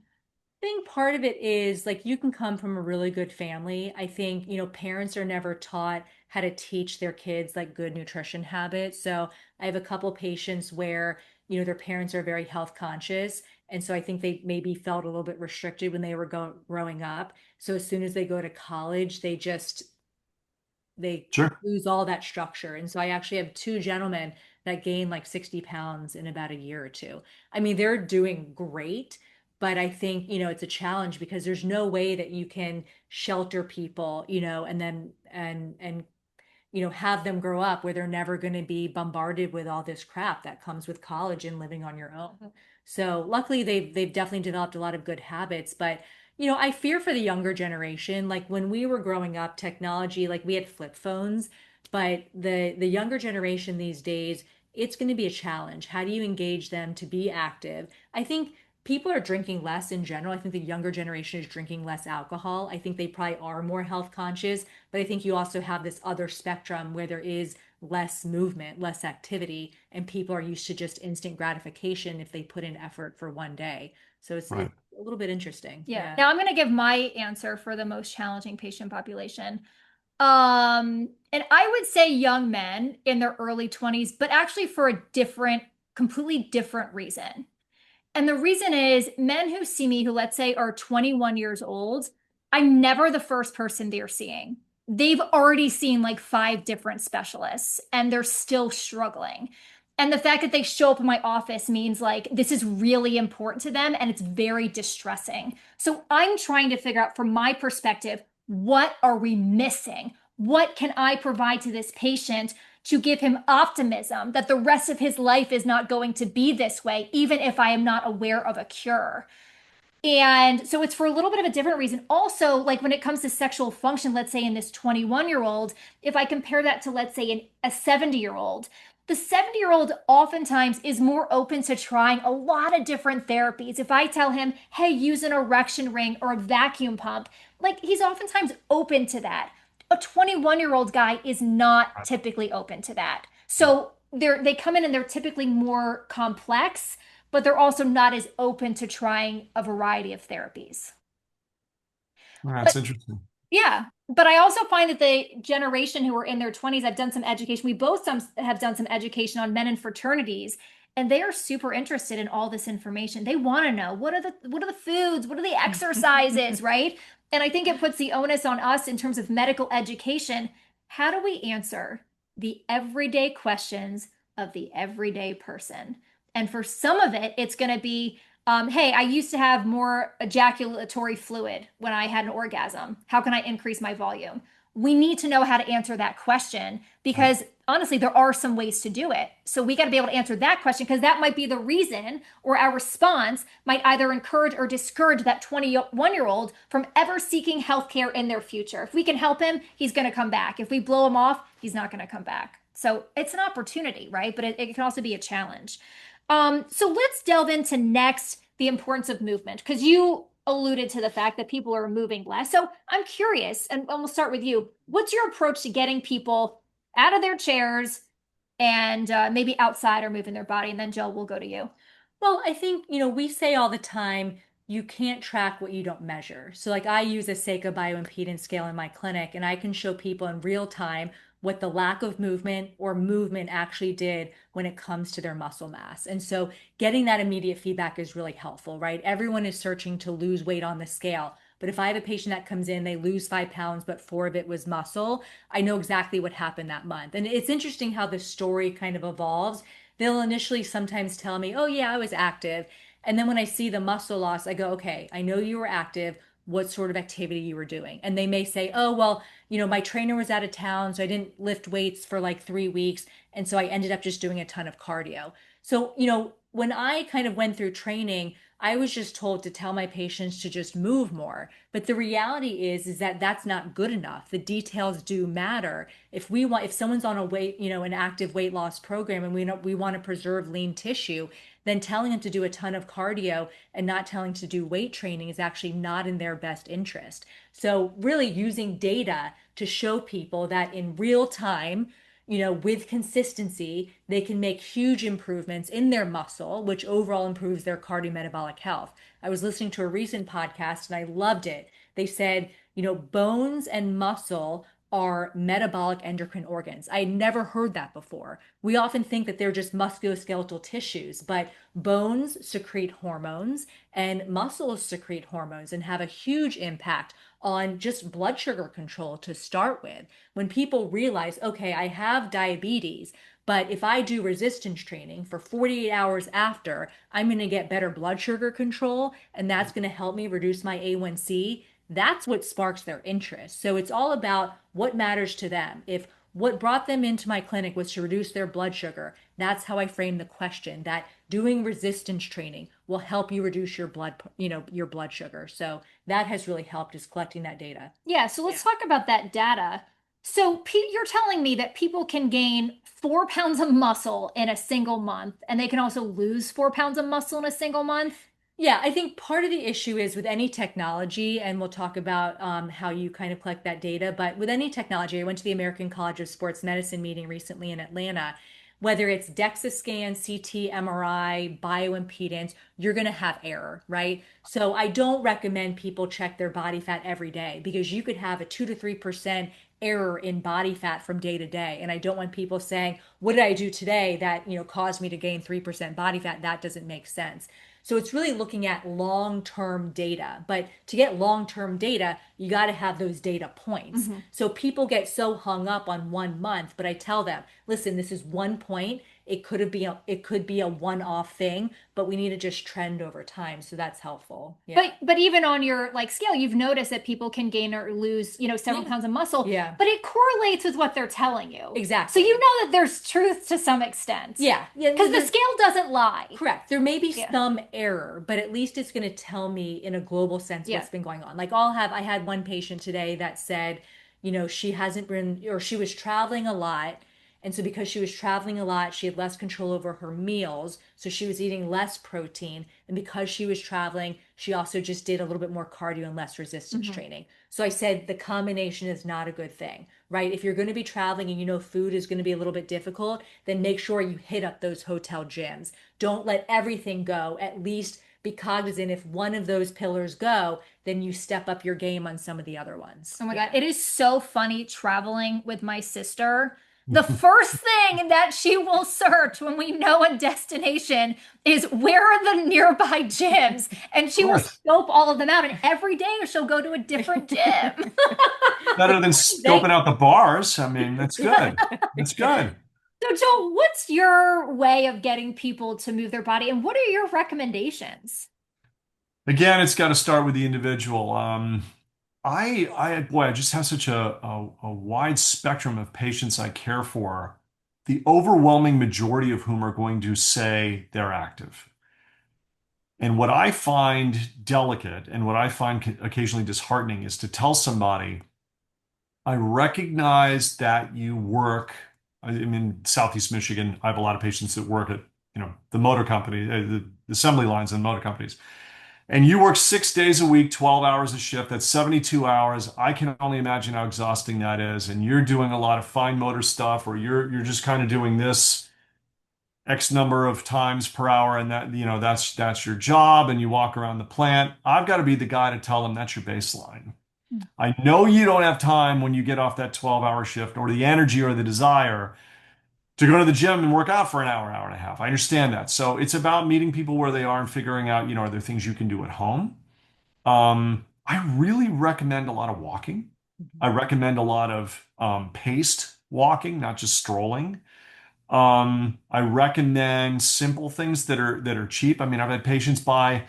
Think part of it is like you can come from a really good family. I think, parents are never taught how to teach their kids like good nutrition habits. So I have a couple patients where, their parents are very health conscious. And so I think they maybe felt a little bit restricted when they were growing up. So as soon as they go to college, they
Sure.
lose all that structure. And so I actually have two gentlemen that gain like 60 pounds in about a year or two. I mean, they're doing great, but I think, it's a challenge because there's no way that you can shelter people, and then and have them grow up where they're never going to be bombarded with all this crap that comes with college and living on your own. So luckily they've definitely developed a lot of good habits, but I fear for the younger generation. Like when we were growing up, technology, like we had flip phones, but the younger generation these days, it's going to be a challenge. How do you engage them to be active? I think people are drinking less in general. I think the younger generation is drinking less alcohol. I think they probably are more health conscious, but I think you also have this other spectrum where there is less movement, less activity, and people are used to just instant gratification if they put in effort for one day. So it's
Right.
a little bit interesting.
Yeah.
Yeah.
Now I'm going to give my answer for the most challenging patient population. And I would say young men in their early 20s, but actually for a completely different reason. And the reason is men who see me who, let's say, are 21 years old, I'm never the first person they're seeing. They've already seen like five different specialists and they're still struggling. And the fact that they show up in my office means like this is really important to them and it's very distressing. So I'm trying to figure out from my perspective, what are we missing? What can I provide to this patient to give him optimism that the rest of his life is not going to be this way, even if I am not aware of a cure? And so it's for a little bit of a different reason. Also, like when it comes to sexual function, let's say in this 21-year-old, if I compare that to, let's say, a 70-year-old, the 70-year-old oftentimes is more open to trying a lot of different therapies. If I tell him, hey, use an erection ring or a vacuum pump, like he's oftentimes open to that. A 21-year-old guy is not typically open to that. So they come in and they're typically more complex, but they're also not as open to trying a variety of therapies.
That's
But
interesting.
yeah, but I also find that the generation who are in their 20s, I've done some education. We both have done some education on men and fraternities, and they are super interested in all this information. They want to know what are the foods, what are the exercises, right? And I think it puts the onus on us in terms of medical education. How do we answer the everyday questions of the everyday person? And for some of it, it's going to be hey, I used to have more ejaculatory fluid when I had an orgasm. How can I increase my volume? We need to know how to answer that question because honestly, there are some ways to do it. So we got to be able to answer that question because that might be the reason or our response might either encourage or discourage that 21-year-old from ever seeking healthcare in their future. If we can help him, he's going to come back. If we blow him off, he's not going to come back. So it's an opportunity, right? But it can also be a challenge. So let's delve into next the importance of movement because you alluded to the fact that people are moving less. So I'm curious, and we'll start with you. What's your approach to getting people out of their chairs and maybe outside or moving their body? And then Jill, we'll go to you.
Well, I think, we say all the time, you can't track what you don't measure. So, like, I use a Seika bioimpedance scale in my clinic, and I can show people in real time what the lack of movement or movement actually did when it comes to their muscle mass. And so, getting that immediate feedback is really helpful, right? Everyone is searching to lose weight on the scale. But if I have a patient that comes in, they lose 5 pounds, but 4 of it was muscle, I know exactly what happened that month. And it's interesting how the story kind of evolves. They'll initially sometimes tell me, oh, yeah, I was active. And then when I see the muscle loss, I go, okay, I know you were active. What sort of activity you were doing? And they may say, oh, well, my trainer was out of town, so I didn't lift weights for like 3 weeks. And so I ended up just doing a ton of cardio. So, when I kind of went through training, I was just told to tell my patients to just move more. But the reality is that that's not good enough. The details do matter. If someone's on a an active weight loss program and we want to preserve lean tissue, then telling them to do a ton of cardio and not telling to do weight training is actually not in their best interest. So really using data to show people that in real time, with consistency, they can make huge improvements in their muscle, which overall improves their cardiometabolic health. I was listening to a recent podcast and I loved it. They said, bones and muscle are metabolic endocrine organs. I had never heard that before. We often think that they're just musculoskeletal tissues, but bones secrete hormones and muscles secrete hormones and have a huge impact on just blood sugar control to start with. When people realize, okay, I have diabetes, but if I do resistance training for 48 hours after, I'm going to get better blood sugar control, and that's going to help me reduce my A1C. That's what sparks their interest. So it's all about what matters to them. If what brought them into my clinic was to reduce their blood sugar, that's how I frame the question, that doing resistance training will help you reduce your blood sugar. So that has really helped, is collecting that data.
Yeah, so let's talk about that data. So you're telling me that people can gain 4 pounds of muscle in a single month, and they can also lose 4 pounds of muscle in a single month?
Yeah, I think part of the issue is with any technology, and we'll talk about how you kind of collect that data. But with any technology, I went to the American College of Sports Medicine meeting recently in Atlanta. Whether it's DEXA scan, CT, MRI, bioimpedance, you're going to have error, right? So I don't recommend people check their body fat every day because you could have a 2 to 3% error in body fat from day to day. And I don't want people saying, what did I do today that, caused me to gain 3% body fat? That doesn't make sense. So it's really looking at long-term data. But to get long-term data, you got to have those data points. So people get so hung up on 1 month, but I tell them, listen, this is 1 point. it could be a one-off thing, but we need to just trend over time. So that's helpful. Yeah.
But even on your like scale, you've noticed that people can gain or lose, several
Yeah.
pounds of muscle,
Yeah.
but it correlates with what they're telling you. So
Exactly.
you know that there's truth to some extent.
Yeah. Yeah.
Because the scale doesn't lie.
Correct. There may be
Yeah.
some error, but at least it's going to tell me in a global sense
Yeah.
what's been going on. Like I had one patient today that said, she hasn't been, or she was traveling a lot. And so because she was traveling a lot, she had less control over her meals. So she was eating less protein. And because she was traveling, she also just did a little bit more cardio and less resistance
Mhm.
training. So I said the combination is not a good thing, right? If you're going to be traveling and food is going to be a little bit difficult, then make sure you hit up those hotel gyms. Don't let everything go. At least be cognizant if one of those pillars go, then you step up your game on some of the other ones.
Oh my God.
Yeah.
It is so funny traveling with my sister. The first thing that she will search when we know a destination is where are the nearby gyms? And
Of
she will
course.
scope all of them out. And every day she'll go to a different gym.
Better than
They,
scoping out the bars. I mean, that's good. That's good.
So, Joel, what's your way of getting people to move their body and what are your recommendations?
Again, it's got to start with the individual. Boy, I just have such a wide spectrum of patients I care for, the overwhelming majority of whom are going to say they're active. And what I find delicate and what I find occasionally disheartening is to tell somebody, I recognize that you work. I'm in Southeast Michigan. I have a lot of patients that work at, the motor company, the assembly lines and motor companies. And you work 6 days a week, 12 hours a shift. That's 72 hours. I can only imagine how exhausting that is. And you're doing a lot of fine motor stuff, or you're just kind of doing this X number of times per hour, and that's your job, and you walk around the plant. I've got to be the guy to tell them that's your baseline. I know you don't have time when you get off that 12-hour shift, or the energy or the desire to go to the gym and work out for an hour, hour and a half. I understand that. So it's about meeting people where they are and figuring out, are there things you can do at home? I really recommend a lot of walking. I recommend a lot of paced walking, not just strolling. I recommend simple things that are cheap. I mean, I've had patients buy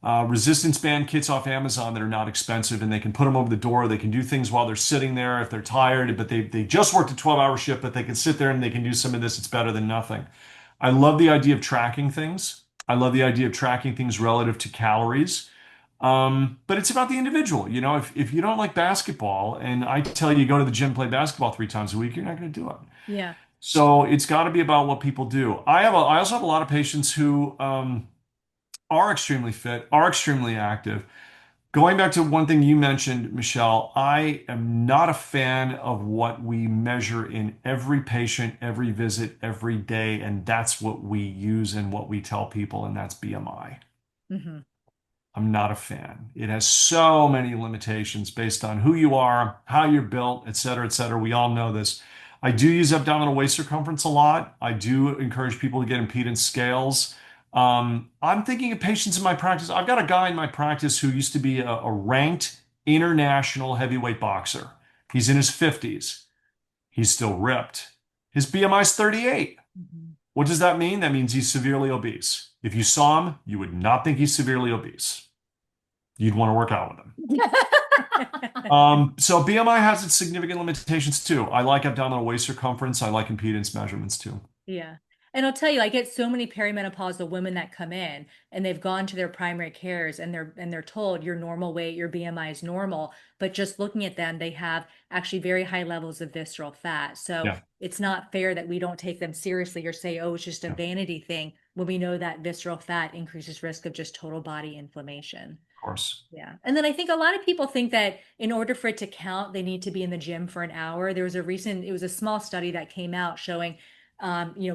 resistance band kits off Amazon that are not expensive, and they can put them over the door. They can do things while they're sitting there if they're tired, but they just worked a 12-hour shift, but they can sit there and they can do some of this. It's better than nothing. I love the idea of tracking things. I love the idea of tracking things relative to calories. But it's about the individual. If you don't like basketball and I tell you go to the gym, play basketball 3 times a week, you're not going to do it.
yeah.
So it's got to be about what people do. I also have a lot of patients who are extremely fit, are extremely active. Going back to one thing you mentioned, Michelle, I am not a fan of what we measure in every patient, every visit, every day, and that's what we use and what we tell people, and that's BMI.
Hmm.
I'm not a fan. It has so many limitations based on who you are, how you're built, et cetera, et cetera. We all know this. I do use abdominal waist circumference a lot. I do encourage people to get impedance scales. I'm thinking of patients in my practice. I've got a guy in my practice who used to be a ranked international heavyweight boxer. He's in his 50s. He's still ripped. His BMI is 38.
Hmm.
What does that mean? That means he's severely obese. If you saw him, you would not think he's severely obese. You'd want to work out with him. So BMI has its significant limitations too. I like abdominal waist circumference. I like impedance measurements too.
Yeah. And I'll tell you, I get so many perimenopausal women that come in and they've gone to their primary cares and they're told your normal weight, your BMI is normal, but just looking at them, they have actually very high levels of visceral fat. So
Yeah,
it's not fair that we don't take them seriously or say, oh, it's just a
yeah, of
vanity thing when we know that visceral fat increases risk of just total body inflammation.
course.
Yeah. And then I think a lot of people think that in order for it to count, they need to be in the gym for an hour. It was a small study that came out showing,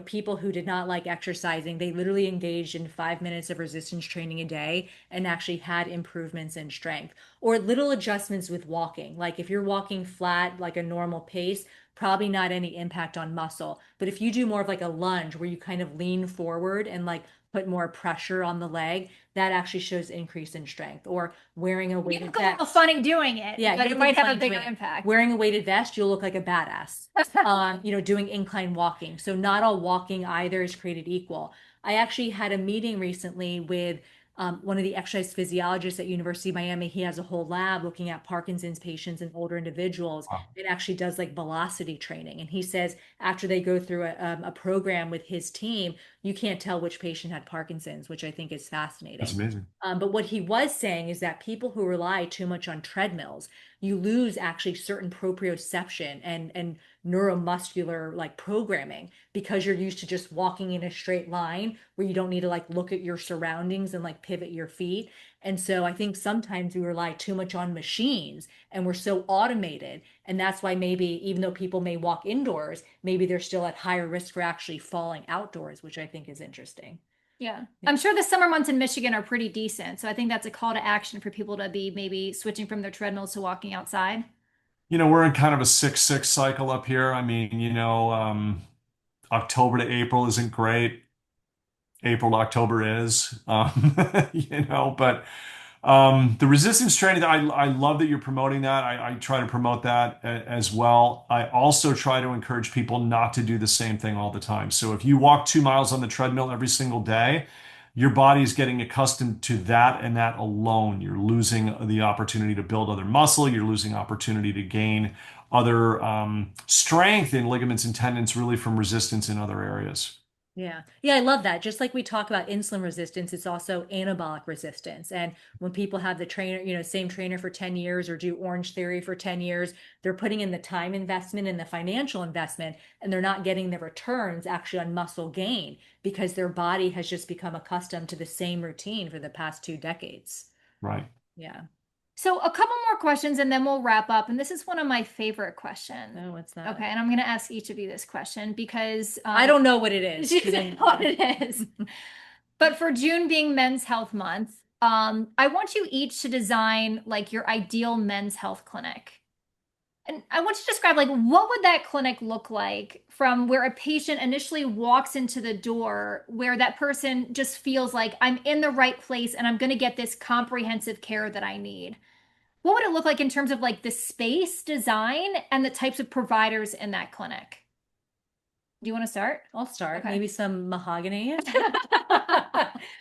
people who did not like exercising, they literally engaged in 5 minutes of resistance training a day and actually had improvements in strength or little adjustments with walking. Like if you're walking flat, like a normal pace, probably not any impact on muscle. But if you do more of like a lunge where you kind of lean forward and like put more pressure on the leg, that actually shows increase in strength. Or wearing a
You
weighted
look a little
vest.
funny doing it,
Yeah,
but
you
it
look a
might have a
funny
bigger
doing it.
impact.
Wearing a weighted vest, you'll look like a badass. Doing incline walking. So not all walking either is created equal. I actually had a meeting recently with one of the exercise physiologists at University of Miami. He has a whole lab looking at Parkinson's patients and older individuals.
Wow,
It actually does like velocity training. And he says after they go through a program with his team, you can't tell which patient had Parkinson's, which I think is
that's
fascinating.
amazing.
But what he was saying is that people who rely too much on treadmills, you lose actually certain proprioception and neuromuscular like programming because you're used to just walking in a straight line where you don't need to like look at your surroundings and like pivot your feet. And so I think sometimes we rely too much on machines and we're so automated. And that's why maybe even though people may walk indoors, maybe they're still at higher risk for actually falling outdoors, which I think is interesting.
Yeah.
Yeah.
I'm sure the summer months in Michigan are pretty decent. So I think that's a call to action for people to be maybe switching from their treadmills to walking outside.
We're in kind of a 6-6 cycle up here. I mean, October to April isn't great. April to October is, but the resistance training, I love that you're promoting that. I try to promote that as well. I also try to encourage people not to do the same thing all the time. So if you walk 2 miles on the treadmill every single day, your body is getting accustomed to that and that alone. You're losing the opportunity to build other muscle. You're losing opportunity to gain other strength in ligaments and tendons, really from resistance in other areas.
Yeah. Yeah, I love that. Just like we talk about insulin resistance, it's also anabolic resistance. And when people have the trainer, same trainer for 10 years or do Orange Theory for 10 years, they're putting in the time investment and the financial investment, and they're not getting the returns actually on muscle gain because their body has just become accustomed to the same routine for the past 2 decades.
Right.
Yeah.
So a couple more questions and then we'll wrap up. And this is one of my favorite questions.
Oh, what's that?
Okay, and I'm going to ask each of you this question because
I don't know what it is.
she doesn't know what it is. But for June being Men's Health Month, I want you each to design like your ideal men's health clinic. And I want you to describe like what would that clinic look like from where a patient initially walks into the door, where that person just feels like I'm in the right place and I'm going to get this comprehensive care that I need. What would it look like in terms of like the space design and the types of providers in that clinic? Do you want to start?
I'll start.
Okay.
Maybe some mahogany.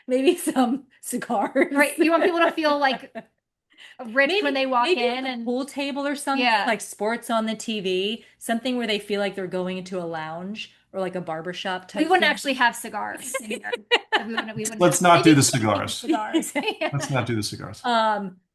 Maybe some cigars.
Right. You want people to feel like rich
Maybe
when they walk
maybe
in
like a
and
pool table or something,
yeah.
like sports on the TV, something where they feel like they're going into a lounge or like a barbershop
We
type
wouldn't
thing.
actually have cigars in here. We wouldn't
Let's
have,
not do
maybe
the
pink
cigars.
cigars.
Let's not do the cigars.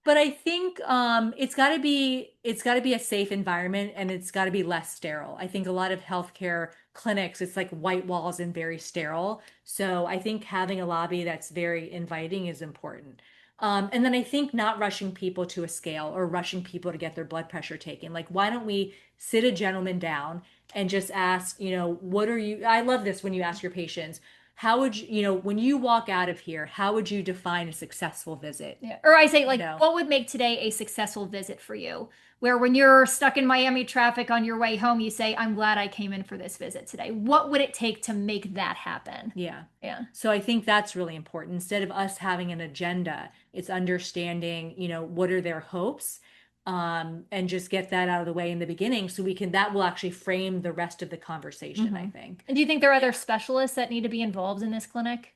But I think it's got to be a safe environment and it's got to be less sterile. I think a lot of healthcare clinics, it's like white walls and very sterile. So I think having a lobby that's very inviting is important. And then I think not rushing people to a scale or rushing people to get their blood pressure taken. Like, why don't we sit a gentleman down and just ask, what are you? I love this when you ask your patients, how would you, when you walk out of here, how would you define a successful visit?
Yeah. Or I say, like,
know.
what would make today a successful visit for you? Where when you're stuck in Miami traffic on your way home, you say, I'm glad I came in for this visit today. What would it take to make that happen?
Yeah.
Yeah.
So I think that's really important. Instead of us having an agenda, it's understanding, what are their hopes, and just get that out of the way in the beginning so that will actually frame the rest of the conversation, I think.
And do you think there are other specialists that need to be involved in this clinic?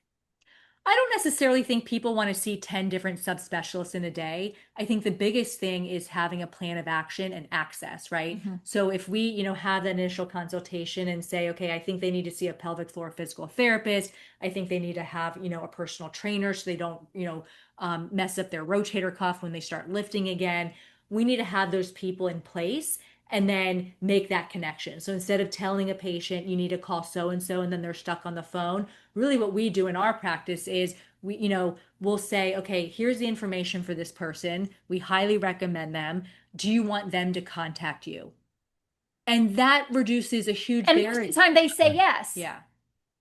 I don't necessarily think people want to see 10 different subspecialists in a day. I think the biggest thing is having a plan of action and access, right? So if we, have that initial consultation and say, okay, I think they need to see a pelvic floor physical therapist. I think they need to have, a personal trainer so they don't, mess up their rotator cuff when they start lifting again. We need to have those people in place and then make that connection. So instead of telling a patient you need to call so and so and then they're stuck on the phone, really what we do in our practice is we'll say, okay, here's the information for this person. We highly recommend them. Do you want them to contact you? And that reduces a huge
And most
barrier.
of the time they say yes.
Yeah.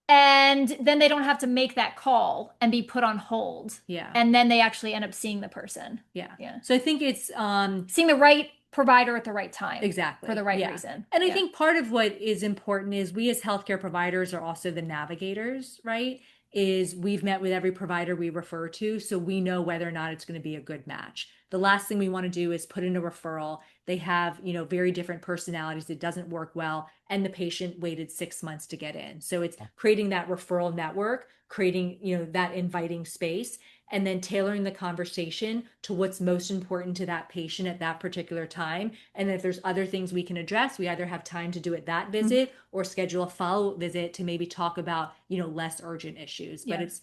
And then they don't have to make that call and be put on hold.
Yeah.
And then they actually end up seeing the person.
Yeah.
Yeah.
So I think it's
Seeing the right provider at the right time for the
Exactly.
right
Yeah.
reason.
And I
Yeah.
think part of what is important is we as healthcare providers are also the navigators, right? Is we've met with every provider we refer to, so we know whether or not it's going to be a good match. The last thing we want to do is put in a referral. They have, very different personalities. It doesn't work well, and the patient waited 6 months to get in. So it's creating that referral network, creating, that inviting space, and then tailoring the conversation to what's most important to that patient at that particular time. And if there's other things we can address, we either have time to do it that
Mhm.
visit or schedule a follow-up visit to maybe talk about, less urgent issues. But
Yeah.
it's,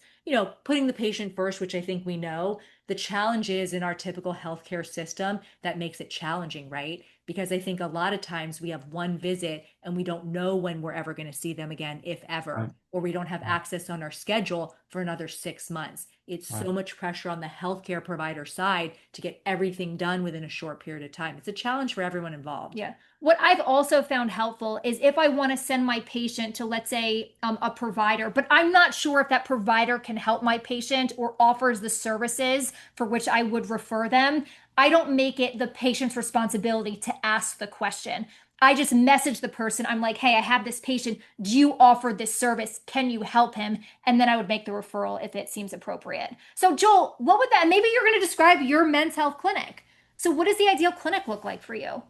putting the patient first, which I think we know. The challenge is in our typical healthcare system that makes it challenging, right? Because I think a lot of times we have one visit and we don't know when we're ever going to see them again, if ever,
Right.
or we don't have
Right.
access on our schedule for another 6 months. It's
Right.
so much pressure on the healthcare provider side to get everything done within a short period of time. It's a challenge for everyone involved.
Yeah. What I've also found helpful is if I want to send my patient to, let's say, a provider, but I'm not sure if that provider can help my patient or offers the services for which I would refer them, I don't make it the patient's responsibility to ask the question. I just message the person. I'm like, hey, I have this patient. Do you offer this service? Can you help him? And then I would make the referral if it seems appropriate. So, Joel, what would that, maybe you're going to describe your men's health clinic. So, what does the ideal clinic look like for you?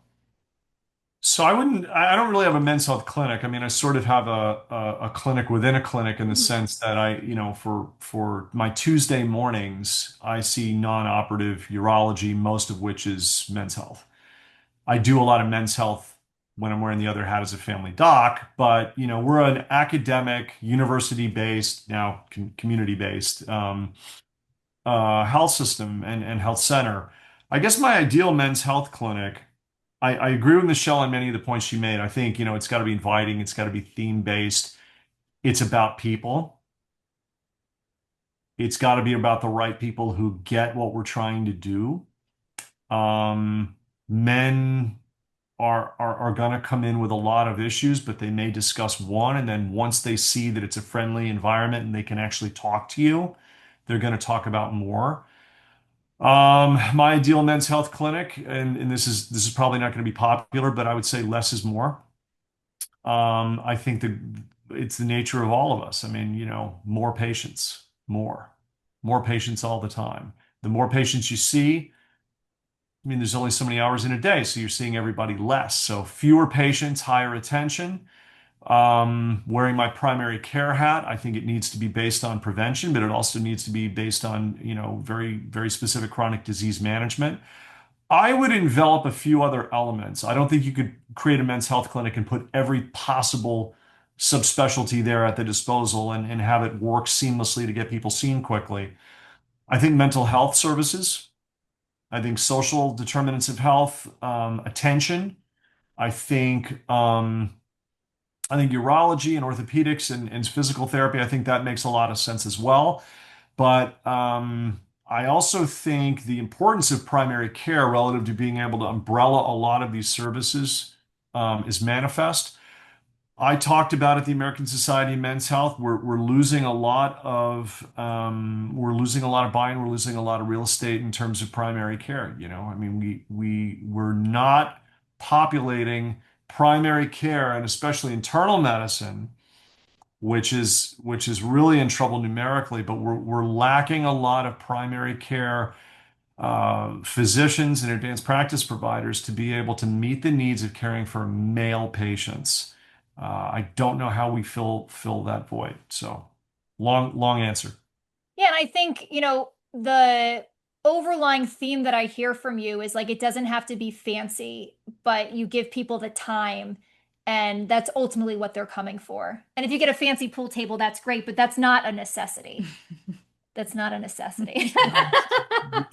So I don't really have a men's health clinic. I mean, I sort of have a clinic within a clinic in the
Mhm.
sense that for my Tuesday mornings, I see non-operative urology, most of which is men's health. I do a lot of men's health when I'm wearing the other hat as a family doc, but we're an academic, university-based, now community-based health system and health center. I guess my ideal men's health clinic. I agree with Michelle on many of the points she made. I think, it's got to be inviting, it's got to be theme-based. It's about people. It's got to be about the right people who get what we're trying to do. Men are going to come in with a lot of issues, but they may discuss one, and then once they see that it's a friendly environment and they can actually talk to you, they're going to talk about more. My ideal men's health clinic, and this is probably not going to be popular, but I would say less is more. I think it's the nature of all of us. I mean, more patients, more patients all the time. The more patients you see, I mean, there's only so many hours in a day, so you're seeing everybody less. So fewer patients, higher attention. Wearing my primary care hat, I think it needs to be based on prevention, but it also needs to be based on, very, very specific chronic disease management. I would envelop a few other elements. I don't think you could create a men's health clinic and put every possible subspecialty there at the disposal and have it work seamlessly to get people seen quickly. I think mental health services, I think social determinants of health, attention. I think um, I think urology and orthopedics and physical therapy, I think that makes a lot of sense as well. But I also think the importance of primary care relative to being able to umbrella a lot of these services is manifest. I talked about at the American Society of Men's Health, we're losing a lot of buy-in, we're losing a lot of real estate in terms of primary care. I mean, we're not populating primary care and especially internal medicine, which is really in trouble numerically, but we're lacking a lot of primary care physicians and advanced practice providers to be able to meet the needs of caring for male patients. I don't know how we fill that void. So long answer.
Yeah, and I think, the overlying theme that I hear from you is like it doesn't have to be fancy, but you give people the time, and that's ultimately what they're coming for. And if you get a fancy pool table, that's great, but that's not a necessity. That's not a necessity.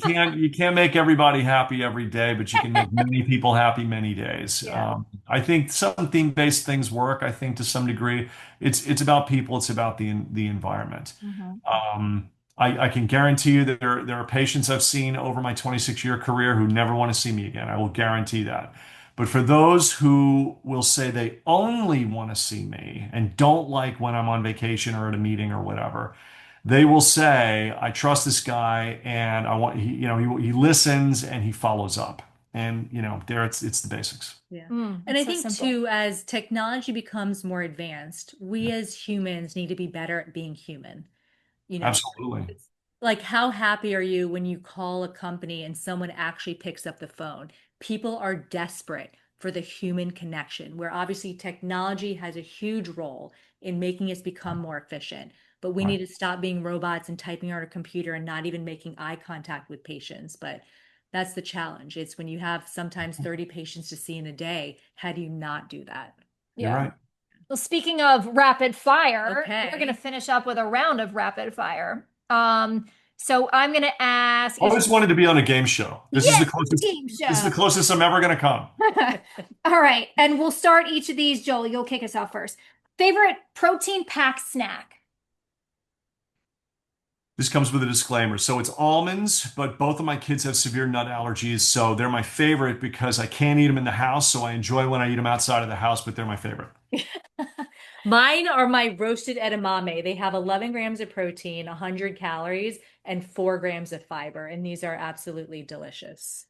No. You can't make everybody happy every day, but you can make many people happy many days.
Yeah.
I think some theme-based things work. I think to some degree, it's about people. It's about the environment.
Mhm.
I can guarantee you that there are patients I've seen over my 26-year career who never want to see me again. I will guarantee that. But for those who will say they only want to see me and don't like when I'm on vacation or at a meeting or whatever, they will say, I trust this guy and I want, he listens and he follows up. and there it's the basics.
Yeah. And
It's
I
so
think
simple.
too, as technology becomes more advanced, we
Yeah,
as humans need to be better at being human. You know,
absolutely.
it's like how happy are you when you call a company and someone actually picks up the phone? People are desperate for the human connection, where obviously technology has a huge role in making us become more efficient. But we
Right.
need to stop being robots and typing on a computer and not even making eye contact with patients. But that's the challenge. It's when you have sometimes 30 patients to see in a day, how do you not do that?
You're
Yeah.
right.
Well, speaking of rapid fire, we're going to
Okay.
finish up with a round of rapid fire. So I'm going to ask,
Always wanted to be on a game show. This is
yes,
the closest.
game
This is the
show.
closest I'm ever going to come.
All right. And we'll start each of these. Joel, you'll kick us off first. Favorite protein packed snack?
This comes with a disclaimer. So it's almonds, but both of my kids have severe nut allergies, so they're my favorite because I can't eat them in the house. So I enjoy when I eat them outside of the house, but they're my favorite.
Mine are my roasted edamame. They have 11 grams of protein, 100 calories, and 4 grams of fiber. And these are absolutely delicious.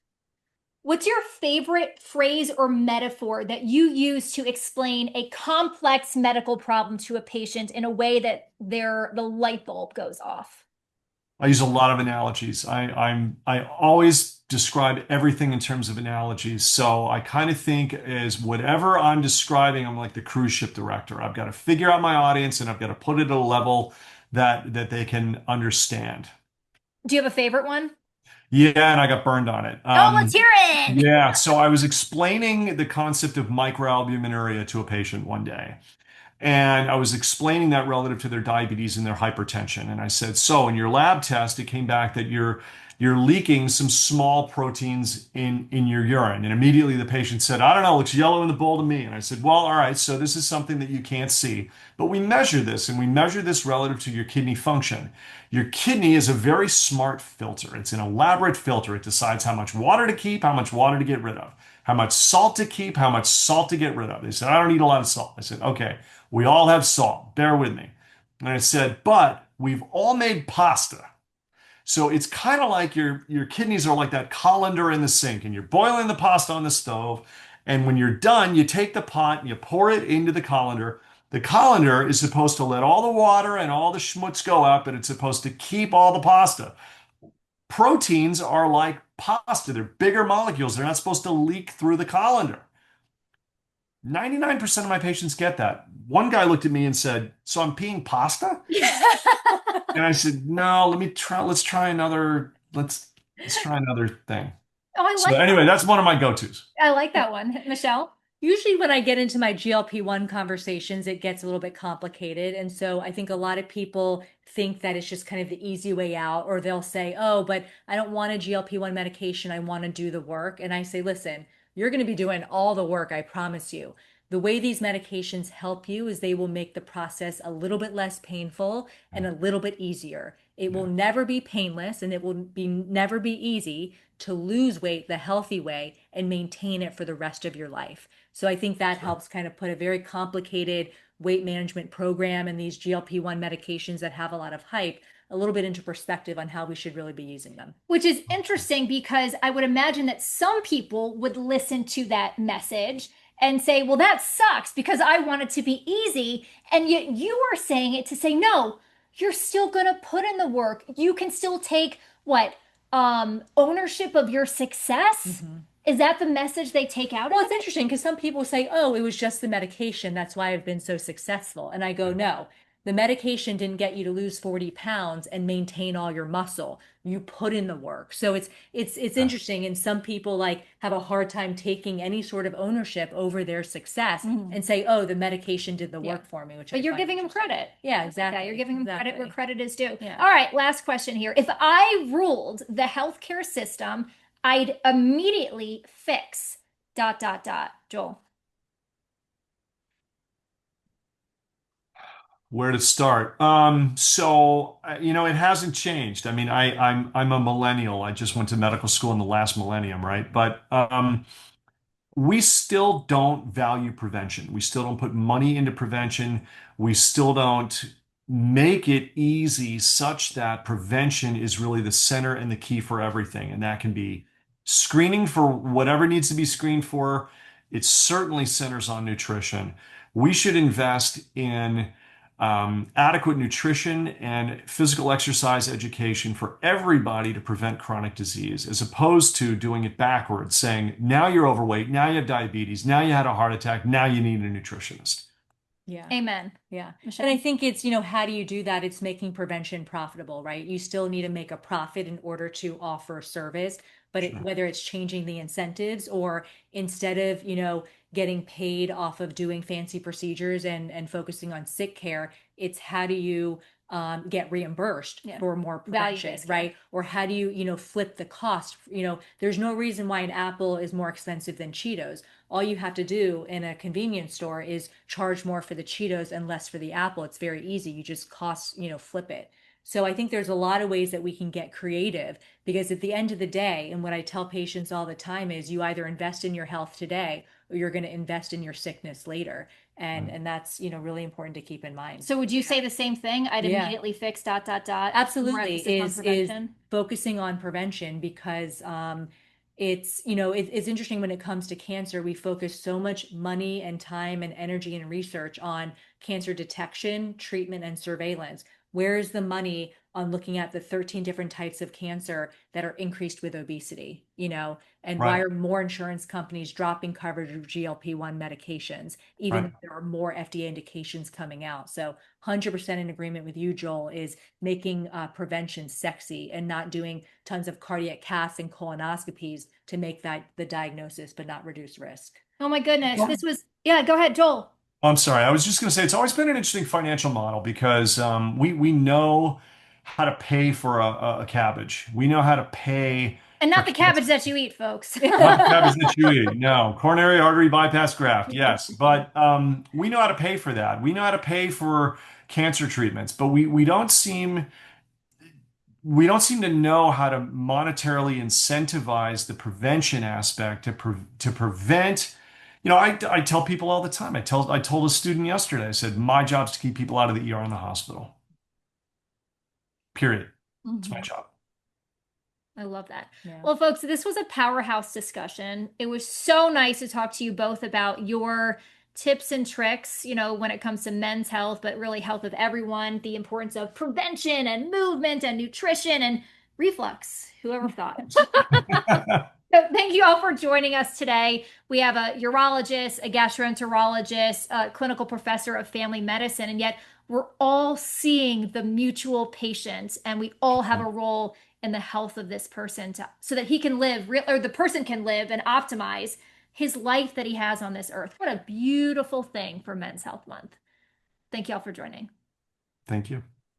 What's your favorite phrase or metaphor that you use to explain a complex medical problem to a patient in a way that the light bulb goes off?
I use a lot of analogies. I always describe everything in terms of analogies. So I kind of think as whatever I'm describing, I'm like the cruise ship director. I've got to figure out my audience and I've got to put it at a level that they can understand.
Do you have a favorite one?
Yeah, and I got burned on it.
Oh, let's hear it.
Yeah, so I was explaining the concept of microalbuminuria to a patient one day. And I was explaining that relative to their diabetes and their hypertension. And I said, so in your lab test, it came back that you're leaking some small proteins in your urine. And immediately the patient said, I don't know, it looks yellow in the bowl to me. And I said, well, all right, so this is something that you can't see. But we measure this, and we measure this relative to your kidney function. Your kidney is a very smart filter. It's an elaborate filter. It decides how much water to keep, how much water to get rid of, how much salt to keep, how much salt to get rid of. They said, I don't need a lot of salt. I said, okay. We all have salt. Bear with me. And I said, but we've all made pasta. So it's kind of like your kidneys are like that colander in the sink, and you're boiling the pasta on the stove. And when you're done, you take the pot and you pour it into the colander. The colander is supposed to let all the water and all the schmutz go out, but it's supposed to keep all the pasta. Proteins are like pasta. They're bigger molecules. They're not supposed to leak through the colander. 99% of my patients get that. One guy looked at me and said, so I'm peeing pasta? And I said, no, let's try another thing.
Oh,
So anyway, that's one of my go-tos.
I like that one. Michelle?
Usually, when I get into my GLP-1 conversations, it gets a little bit complicated. And so I think a lot of people think that it's just kind of the easy way out, or they'll say, oh, but I don't want a GLP-1 medication. I want to do the work. And I say, listen, you're going to be doing all the work, I promise you. The way these medications help you is they will make the process a little bit less painful and a little bit easier. It will
Yeah.
never be painless and it will be never be easy to lose weight the healthy way and maintain it for the rest of your life. So I think that
Sure.
helps kind of put a very complicated weight management program and these GLP-1 medications that have a lot of hype a little bit into perspective on how we should really be using them.
Which is interesting because I would imagine that some people would listen to that message and say, well, that sucks because I want it to be easy. And yet you are saying it to say, no, you're still going to put in the work. You can still take what? Ownership of your success?
Mhm.
Is that the message they take out
Well,
of
it's
it?
interesting because some people say, oh, it was just the medication. That's why I've been so successful. And I go, no, the medication didn't get you to lose 40 pounds and maintain all your muscle. You put in the work. So it's
Yeah.
interesting. And some people like have a hard time taking any sort of ownership over their success
Mhm.
and say, oh, the medication did the
Yeah.
work for me, which
But
I
you're
find
giving them
interesting.
credit.
Yeah,
Yeah,
exactly.
you're giving them credit where
Exactly.
credit is due.
Yeah.
All right, last question here. If I ruled the healthcare system, I'd immediately fix dot dot dot. Joel.
Where to start? It hasn't changed. I mean, I'm a millennial. I just went to medical school in the last millennium, right? But we still don't value prevention. We still don't put money into prevention. We still don't make it easy such that prevention is really the center and the key for everything. And that can be screening for whatever needs to be screened for. It certainly centers on nutrition. We should invest in adequate nutrition and physical exercise education for everybody to prevent chronic disease, as opposed to doing it backwards, saying, now you're overweight, now you have diabetes, now you had a heart attack, now you need a nutritionist.
Yeah.
Amen.
Yeah.
Michelle?
And I think it's, how do you do that? It's making prevention profitable, right? You still need to make a profit in order to offer service, but
Sure.
whether it's changing the incentives or instead of, getting paid off of doing fancy procedures and focusing on sick care, it's how do you get reimbursed
Yeah.
for more prevention,
Value-based care.
right? Or how do you, flip the cost? There's no reason why an apple is more expensive than Cheetos. All you have to do in a convenience store is charge more for the Cheetos and less for the apple. It's very easy. You just flip it. So I think there's a lot of ways that we can get creative because at the end of the day, and what I tell patients all the time is you either invest in your health today or you're going to invest in your sickness later. And that's, really important to keep in mind.
So would you say the same thing? I'd
Yeah.
immediately fix ... More
Absolutely
emphasis on
is
prevention.
focusing on prevention because it's interesting when it comes to cancer, we focus so much money and time and energy and research on cancer detection, treatment, and surveillance. Where is the money on looking at the 13 different types of cancer that are increased with obesity, and why
Right,
are more insurance companies dropping coverage of GLP-1 medications, even
right.
though there are more FDA indications coming out? So 100% in agreement with you, Joel, is making prevention sexy and not doing tons of cardiac caths and colonoscopies to make that the diagnosis, but not reduce risk.
Oh my goodness.
Well,
Yeah, go ahead, Joel.
I'm sorry. I was just going to say it's always been an interesting financial model because we know how to pay for a cabbage. We know how to pay
And
for
not the
cancer.
cabbage that you eat, folks.
Not the cabbage that you eat. No, coronary artery bypass graft. Yes, but we know how to pay for that. We know how to pay for cancer treatments, but we don't seem to know how to monetarily incentivize the prevention aspect to prevent. I tell people all the time. I told a student yesterday. I said my job is to keep people out of the ER in the hospital. Period. It's my
Mhm.
job.
I love that.
Yeah.
Well, folks, this was a powerhouse discussion. It was so nice to talk to you both about your tips and tricks, when it comes to men's health, but really health of everyone, the importance of prevention and movement and nutrition and reflux. Whoever thought? So thank you all for joining us today. We have a urologist, a gastroenterologist, a clinical professor of family medicine, and yet we're all seeing the mutual patient, and we all have a role in the health of this person so that he can live, or the person can live and optimize his life that he has on this earth. What a beautiful thing for Men's Health Month. Thank you all for joining.
Thank you.